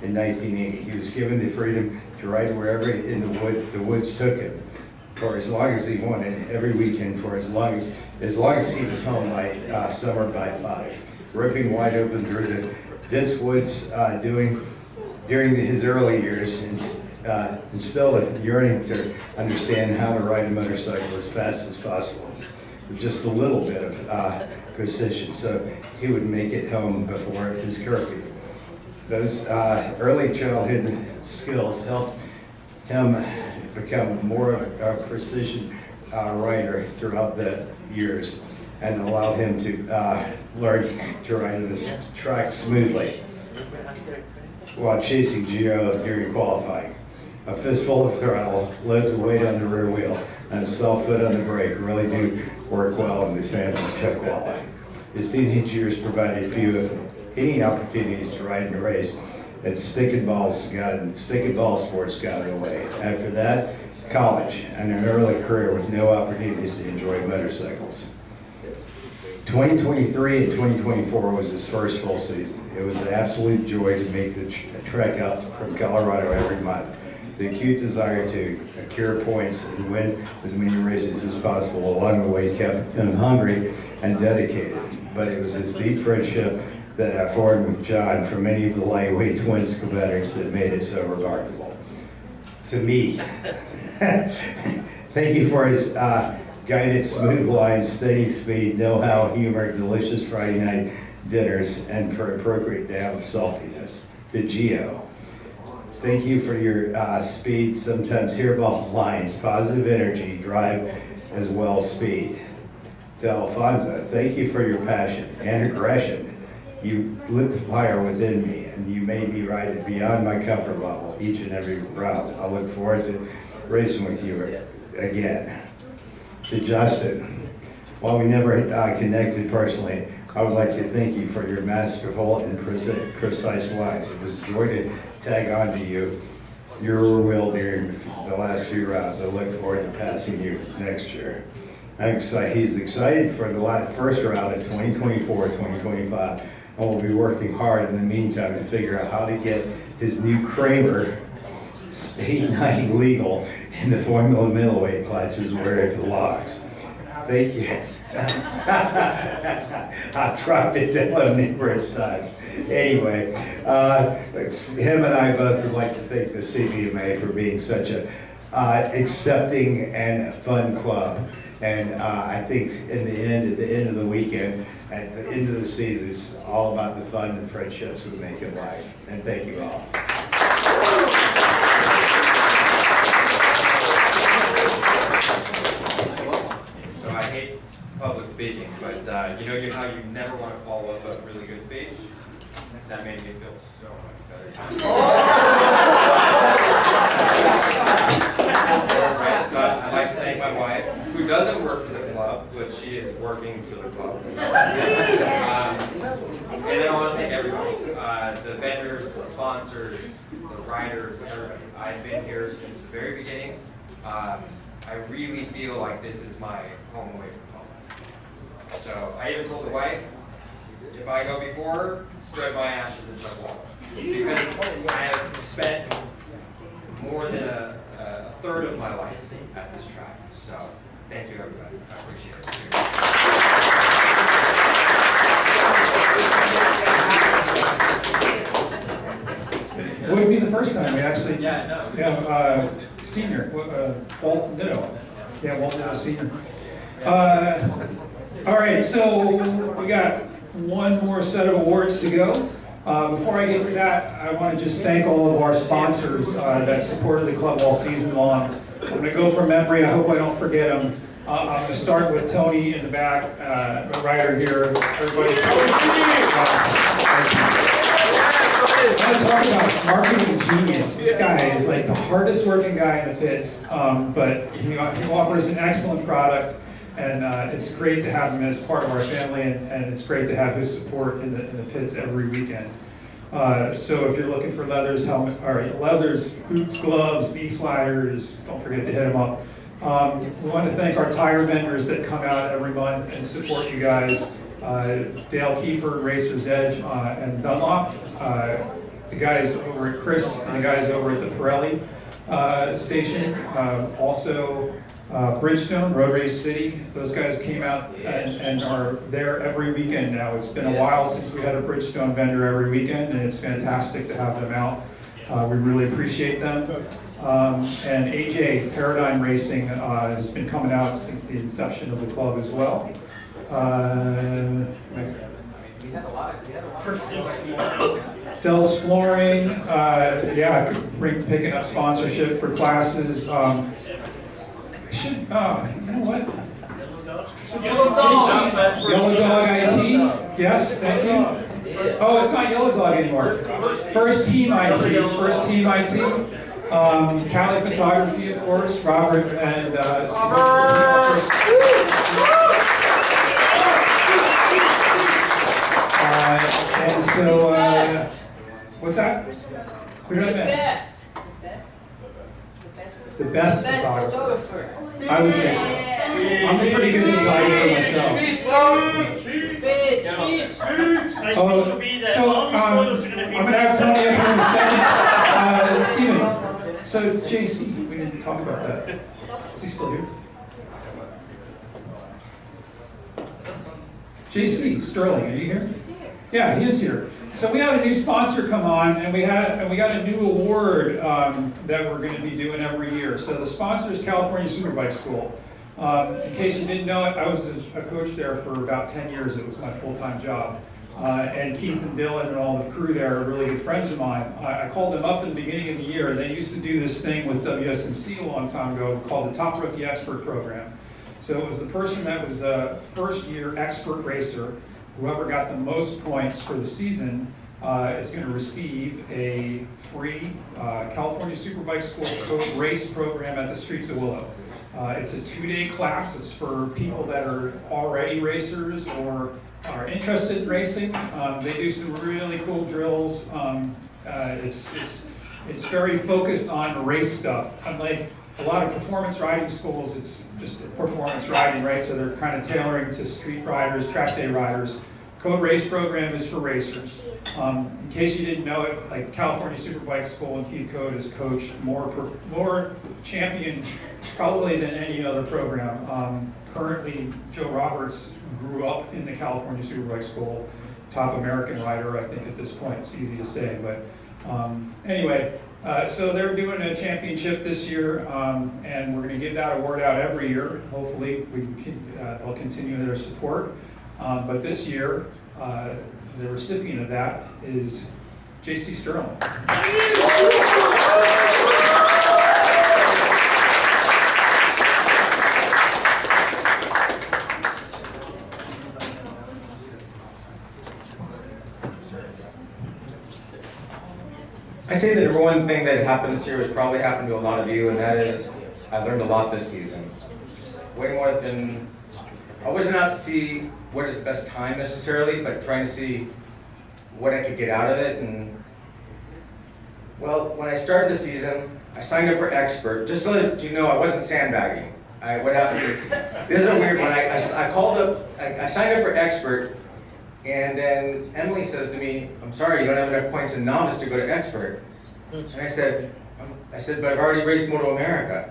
in 1980. He was given the freedom to ride wherever in the woods took him, for as long as he wanted, every weekend for as long as he was home by summer by 5, ripping wide open through the dense woods during his early years, and still yearning to understand how to ride a motorcycle as fast as possible, with just a little bit of precision, so he would make it home before his curfew. Those early childhood skills helped him become more of a precision rider throughout the years, and allowed him to learn to ride this track smoothly while chasing Gio during qualifying. A fistful of throttle, loads of weight on the rear wheel, and a soft foot on the brake really do work well in the sands of truck qualifying. His teenage years provided few, if any, opportunities to ride in a race, and stick and ball sports got in the way. After that, college, and an early career with no opportunities to enjoy motorcycles. 2023 and 2024 was his first full season. It was an absolute joy to make the trek out from Colorado every month. The acute desire to accrue points and win as many races as possible along the way kept him hungry and dedicated. But it was his deep friendship that I formed with John from many of the lightweight twins competitors that made it so remarkable. To me, thank you for his guidance, smooth lines, steady speed, know-how, humor, delicious Friday night dinners, and for appropriate down saltiness. To Gio, thank you for your speed, sometimes hairball lines, positive energy, drive, as well as speed. To Alfonso, thank you for your passion and aggression. You lit the fire within me, and you made me ride beyond my comfort level each and every round. I look forward to racing with you again. To Justin, while we never connected personally, I would like to thank you for your masterful and precise lines. It was a joy to tag on to you, your will during the last few rounds. I look forward to passing you next year. I'm excited. He's excited for the first round in 2024-2025, and we'll be working hard in the meantime to figure out how to get his new Kramer state 9 legal in the Formula middleweight clutches where it belongs. Thank you. I've dropped it down numerous times. Anyway, him and I both would like to thank the CVMA for being such a accepting and fun club. And I think at the end of the weekend, at the end of the season, it's all about the fun and friendships we make in life. And thank you all. So I hate public speaking, but you know how you never want to follow up a really good speech? That made me feel so much better. Right, so I'd like to thank my wife, who doesn't work for the club, but she is working for the club. And then I want to thank everybody, the vendors, the sponsors, the riders, everybody. I've been here since the very beginning. I really feel like this is my home away from home. So I even told the wife, if I go before her, spread my ashes in just water. Because I have spent more than a third of my life at this track. So Yeah, senior, Walt Ditto. Yeah, Walt Ditto Senior. All right, so we got one more set of awards to go. Before I get to that, I want to just thank all of our sponsors that supported the club all season long. I'm going to go from memory. I hope I don't forget them. I'm going to start with Tony in the back, the writer here. Everybody. I want to talk about marketing genius. This guy is like the hardest working guy in the pits, but he offers an excellent product, and it's great to have him as part of our family, and it's great to have his support in the pits every weekend. So if you're looking for leathers, leathers, boots, gloves, knee sliders, don't forget to hit them up. We want to thank our tire vendors that come out every month and support you guys. Dale Kiefer, Racer's Edge, and Dunlop. The guys over at Chris and the guys over at the Pirelli station. Also Bridgestone, Road Race City. Those guys came out and are there every weekend now. It's been a while since we had a Bridgestone vendor every weekend, and it's fantastic to have them out. We really appreciate them. And AJ, Paradigm Racing, has been coming out since the inception of the club as well. Dell's Flooring, picking up sponsorship for classes. You know what? Yellow Dog IT, yes, thank you. Oh, it's not Yellow Dog anymore. First Team IT. Cali Photography, of course, Robert and and so, what's that? Who did I miss? The best photographer. I would say so. I'm a pretty good photographer myself. Nice to be that all these photos are going to be. I'm going to have Tony up here in a second. Steven, so it's JC. We didn't talk about that. Is he still here? JC Sterling, are you here? Yeah, he is here. So we had a new sponsor come on, and we got a new award that we're going to be doing every year. So the sponsor is California Superbike School. In case you didn't know it, I was a coach there for about 10 years. It was my full-time job. And Keith and Dylan and all the crew there are really good friends of mine. I called them up in the beginning of the year. They used to do this thing with WSMC a long time ago called the Top Rookie Expert Program. So it was the person that was a first-year expert racer. Whoever got the most points for the season is going to receive a free California Superbike School Coach Race program at the Streets of Willow. It's a 2-day class. It's for people that are already racers or are interested in racing. They do some really cool drills. It's very focused on race stuff. Unlike a lot of performance riding schools, it's just performance riding, right? So they're kind of tailoring to street riders, track day riders. Code Race program is for racers. In case you didn't know it, like California Superbike School and Keith Code has coached more champions probably than any other program. Currently, Joe Roberts grew up in the California Superbike School, top American rider, I think at this point, it's easy to say. But anyway, so they're doing a championship this year, and we're going to give that award out every year. Hopefully, they'll continue their support. But this year, the recipient of that is JC Sterling. I'd say the number one thing that happened this year was probably happened to a lot of you, and that is I learned a lot this season. Way more than, I wasn't out to see what is the best time necessarily, but trying to see what I could get out of it. And well, when I started the season, I signed up for expert, just so that you know I wasn't sandbagging. What happened is, this is a weird one, I called up, I signed up for expert, and then Emily says to me, I'm sorry, you don't have enough points in novice to go to expert. And I said, but I've already raced Moto America.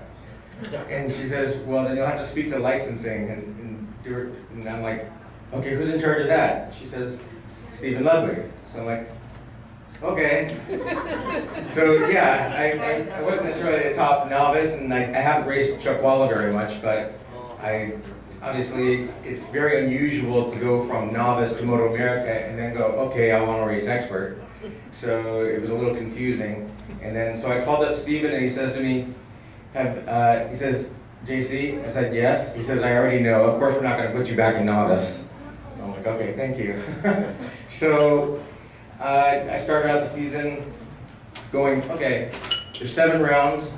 And she says, well, then you'll have to speak to licensing and do it. And I'm like, okay, who's in charge of that? She says, Stephen Ludwig. So I'm like, Okay. So yeah, I wasn't necessarily a top novice, and I haven't raced Chuck Walla very much, but obviously it's very unusual to go from novice to Moto America and then go, okay, I want to race expert. So it was a little confusing. And then so I called up Steven and he says to me, he says, JC? I said, yes. He says, I already know. Of course we're not going to put you back in novice. I'm like, okay, thank you. So I started out the season going, okay, there's 7 rounds.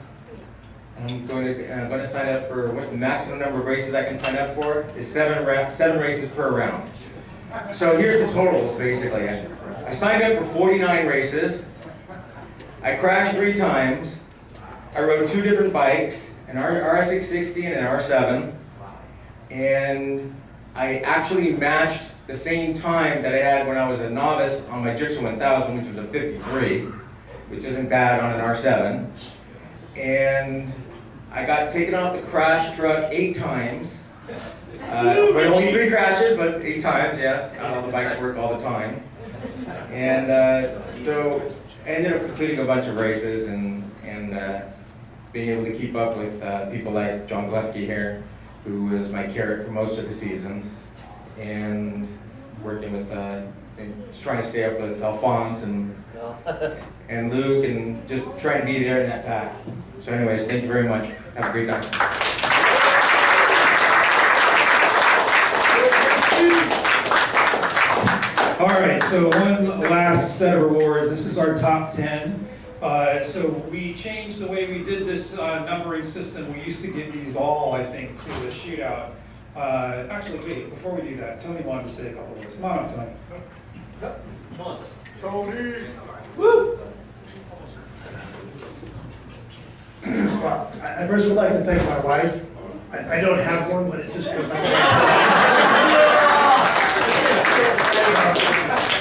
I'm going to sign up for, what's the maximum number of races I can sign up for? Is 7 races per round. So here's the totals, basically. I signed up for 49 races. I crashed 3 times. I rode 2 different bikes, an RS660 and an R7. And I actually matched the same time that I had when I was a novice on my Gixxer 1000, which was a 53, which isn't bad on an R7. And I got taken off the crash truck 8 times. But only 3 crashes, but 8 times, yes. The bikes work all the time. And so I ended up completing a bunch of races and being able to keep up with people like John Glefke here, who was my carrot for most of the season, and working with, just trying to stay up with Alphonse and Luke, and just trying to be there in that pack. So anyways, thank you very much. Have a great time. All right, so one last set of awards. This is our top 10. So we changed the way we did this numbering system. We used to give these all, I think, to the shootout. Actually, wait, before we do that, Tony wanted to say a couple words. Come on up, Tony. Come on. Tony. Woo! Well, I first would like to thank my wife. I don't have one, but it just goes out.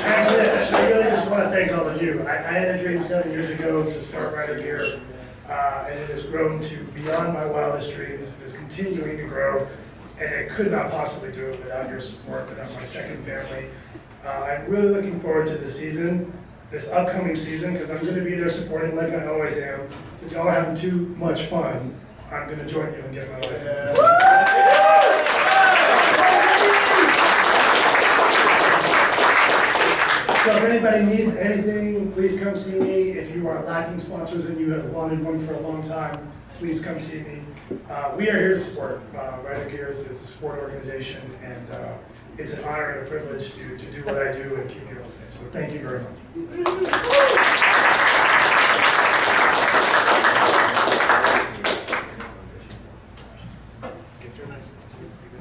Actually, I really just want to thank all of you. I had a dream 7 years ago to start riding here, and it has grown to beyond my wildest dreams. It is continuing to grow, and I could not possibly do it without your support, without my second family. I'm really looking forward to this season, this upcoming season, because I'm going to be there supporting like I always am. If y'all are having too much fun, I'm going to join you and get my license. So if anybody needs anything, please come see me. If you are lacking sponsors and you have wanted one for a long time, please come see me. We are here to support. Rider Gears is a sport organization, and it's an honor and a privilege to do what I do and keep you all safe. So thank you very much.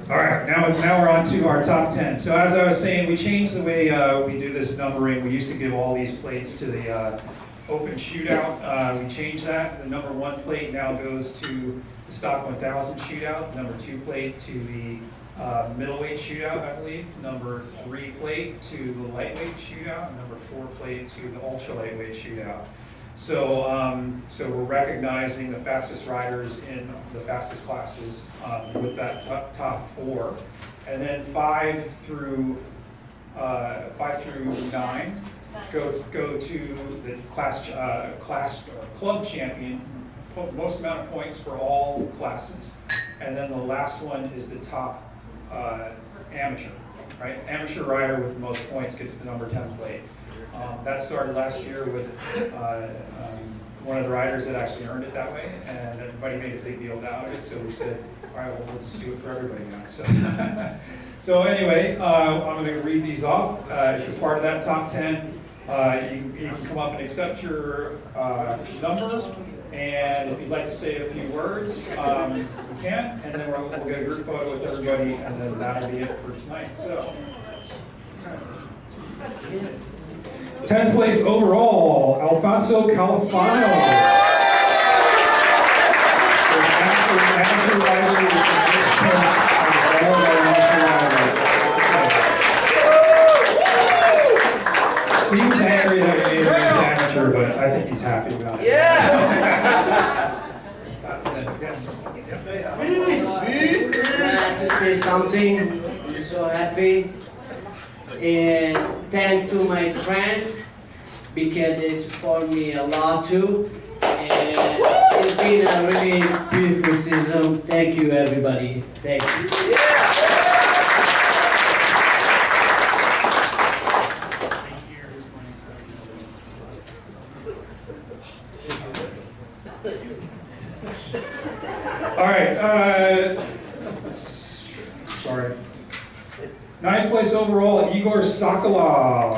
All right, now we're on to our top 10. So as I was saying, we changed the way we do this numbering. We used to give all these plates to the open shootout. We changed that. The number 1 plate now goes to the stock 1000 shootout. The number 2 plate to the middleweight shootout, I believe. Number 3 plate to the lightweight shootout. Number 4 plate to the ultra lightweight shootout. So, so we're recognizing the fastest riders in the fastest classes with that top 4, and then 5 through 9 go to the club champion, most amount of points for all classes, and then the last one is the top amateur, right? Amateur rider with the most points gets the number 10 plate. That started last year with one of the riders that actually earned it that way, and everybody made a big deal out of it, so we said, all right, well, we'll just do it for everybody now. So, so anyway, I'm going to read these off. As part of that top 10, you can come up and accept your number, and if you'd like to say a few words, you can, and then we'll get a group photo with everybody, and then that'll be it for tonight. So. 10th place overall, Alfonso Califano. He was angry that we made him amateur, but I think he's happy about it. Yeah! I have to say something. I'm so happy. And thanks to my friends because they support me a lot too. And it's been a really beautiful season. Thank you, everybody. Thank you. All right, sorry. 9th place overall, Igor Sokolov.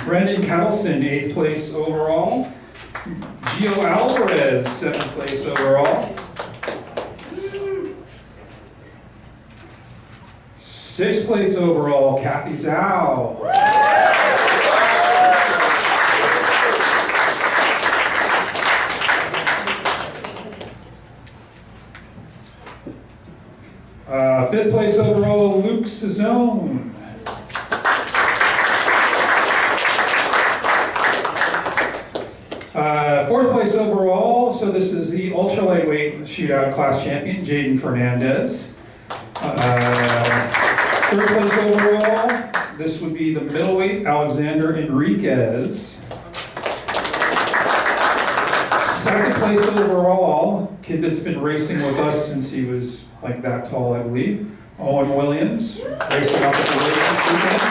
Brendan Cowson, 8th place overall. Gio Alvarez, 7th place overall. 6th place overall, Kathy Zhao. 5th place overall, Luke Sazzone. 4th place overall, so this is the ultra lightweight shootout class champion, Jaden Fernandez. 3rd place overall, this would be the middleweight, Alexander Enriquez. 2nd place overall, kid that's been racing with us since he was like that tall, I believe, Owen Williams, racing up at the race this weekend.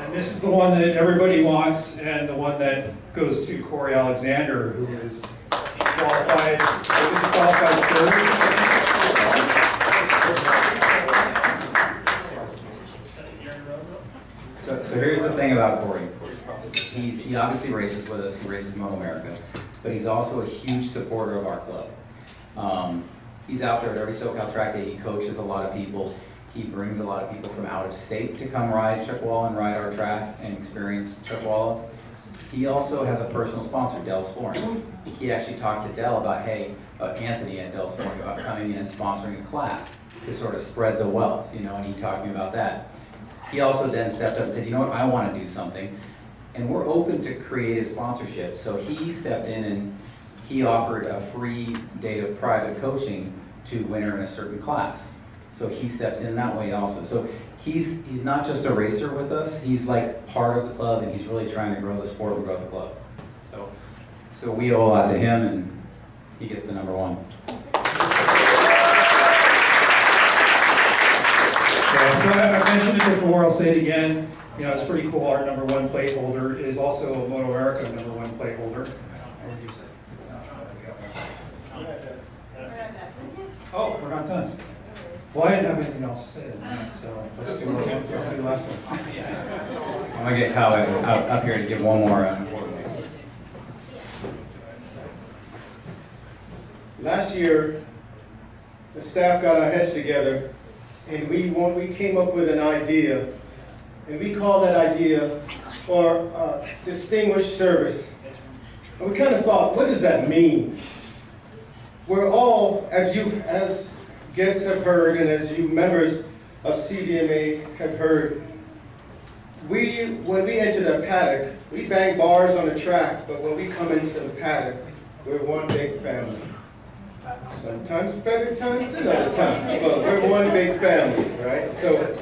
And this is the one that everybody wants, and the one that goes to Corey Alexander, who is qualified third. So here's the thing about Corey. He obviously races with us, he races Moto America, but he's also a huge supporter of our club. He's out there at every SoCal track day, he coaches a lot of people. He brings a lot of people from out of state to come ride Chuckwalla and ride our track and experience Chuckwalla. He also has a personal sponsor, Dell's Flooring. He actually talked to Dell about, Anthony at Dell's Flooring, about coming in and sponsoring a class to sort of spread the wealth, and he talked to me about that. He also then stepped up and said, you know what, I want to do something. And we're open to creative sponsorship. So he stepped in and he offered a free day of private coaching to winner in a certain class. So he steps in that way also. So he's not just a racer with us, he's like part of the club, and he's really trying to grow the sport and grow the club. So we owe a lot to him, and he gets the number 1. Yeah, so I mentioned it before, I'll say it again. It's pretty cool. Our number 1 plate holder is also a Moto America number 1 plate holder. Oh, we're not done. Well, I didn't have anything else to say tonight, so let's do the last one. I'm going to get Kyle up here to give one more. Last year, the staff got our heads together, and we came up with an idea, and we call that idea our distinguished service. And we kind of thought, what does that mean? We're all, as guests have heard, and as you members of CVMA have heard, when we enter the paddock, we bang bars on the track, but when we come into the paddock, we're one big family. Sometimes better times than other times, but we're one big family, right? So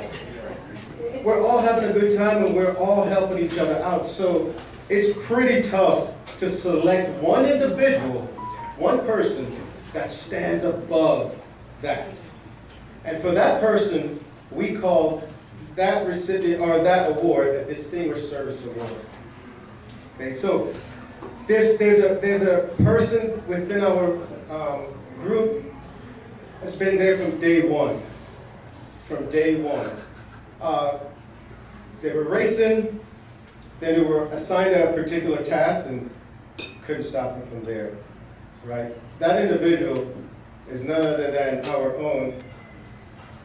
we're all having a good time, and we're all helping each other out. So it's pretty tough to select one individual, one person that stands above that. And for that person, we call that recipient or that award a Distinguished Service Award. Okay, so there's a person within our group that's been there from day one. From day one. They were racing, then they were assigned a particular task and couldn't stop them from there, right? That individual is none other than our own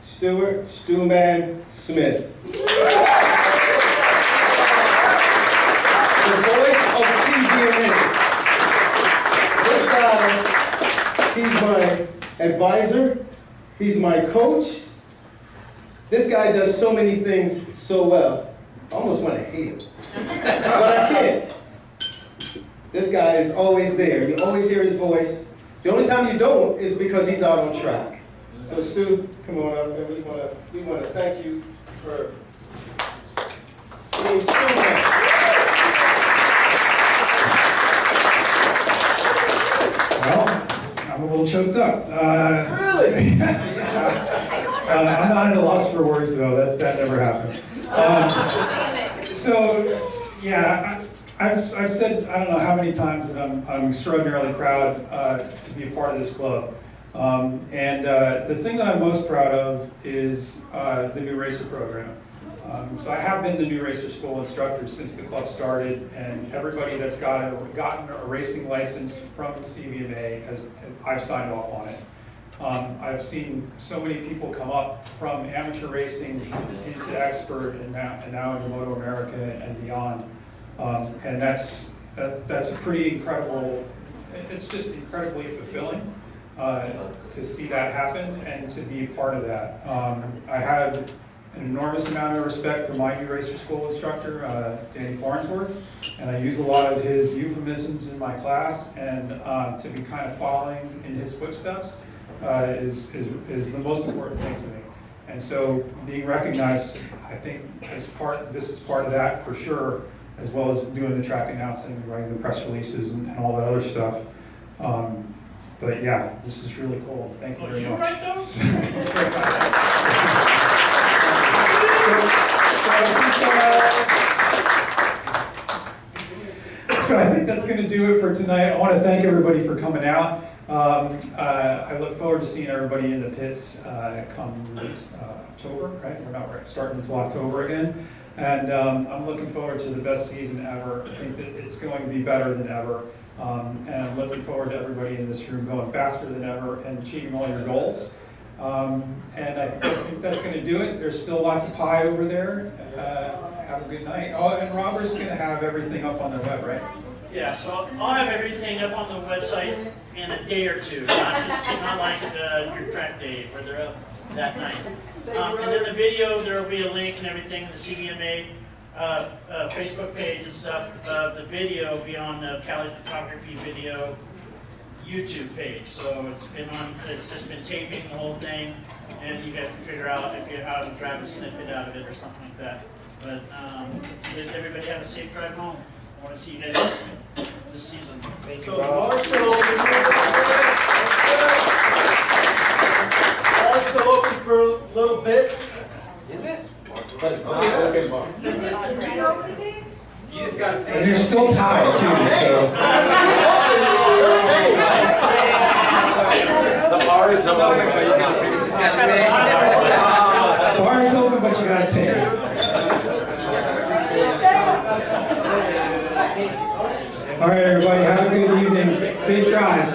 Stuart Stewman Smith. The voice of CVMA. This guy, he's my advisor, he's my coach. This guy does so many things so well. I almost want to hate him, but I can't. This guy is always there. You always hear his voice. The only time you don't is because he's out on track. So Stu, come on up, and we wanna thank you for being Stu. Well, I'm a little choked up. Really? I'm not at a loss for words, though. That never happens. So, yeah, I've said I don't know how many times that I'm extraordinarily proud to be a part of this club. The thing that I'm most proud of is the new racer program. So I have been the new racer school instructor since the club started, and everybody that's gotten a racing license from CVMA I've signed off on it. I've seen so many people come up from amateur racing into expert and now into Moto America and beyond. And that's a pretty incredible, it's just incredibly fulfilling to see that happen and to be a part of that. I have an enormous amount of respect for my new racer school instructor, Danny Farnsworth, and I use a lot of his euphemisms in my class, and to be kind of following in his footsteps is the most important thing to me. And so being recognized, I think this is part of that for sure, as well as doing the track announcing, writing the press releases and all that other stuff. But yeah, this is really cool. Thank you very much. Write those? So I think that's going to do it for tonight. I want to thank everybody for coming out. I look forward to seeing everybody in the pits come October, right? We're not starting until October again. And I'm looking forward to the best season ever. I think that it's going to be better than ever. And I'm looking forward to everybody in this room going faster than ever and achieving all your goals. And I think that's going to do it. There's still lots of pie over there. Have a good night. Oh, and Robert's going to have everything up on the web, right? Yeah, so I'll have everything up on the website in a day or two, not like your track day where they're up that night. And then the video, there will be a link and everything, the CVMA Facebook page and stuff. The video will be on the Cali Photography Video YouTube page. So it's just been taping the whole thing, and you guys can figure out how to grab a snippet out of it or something like that. But does everybody have a safe drive home? I want to see you guys this season. Thank you. So the bar's still open for a little bit. Is it? But it's not open bar. You just got to pay. And you're still tied too, so. The bar is open, but you got to pay. You just got to pay. The bar is open, but you gotta pay. All right, everybody, have a good evening. Safe drives.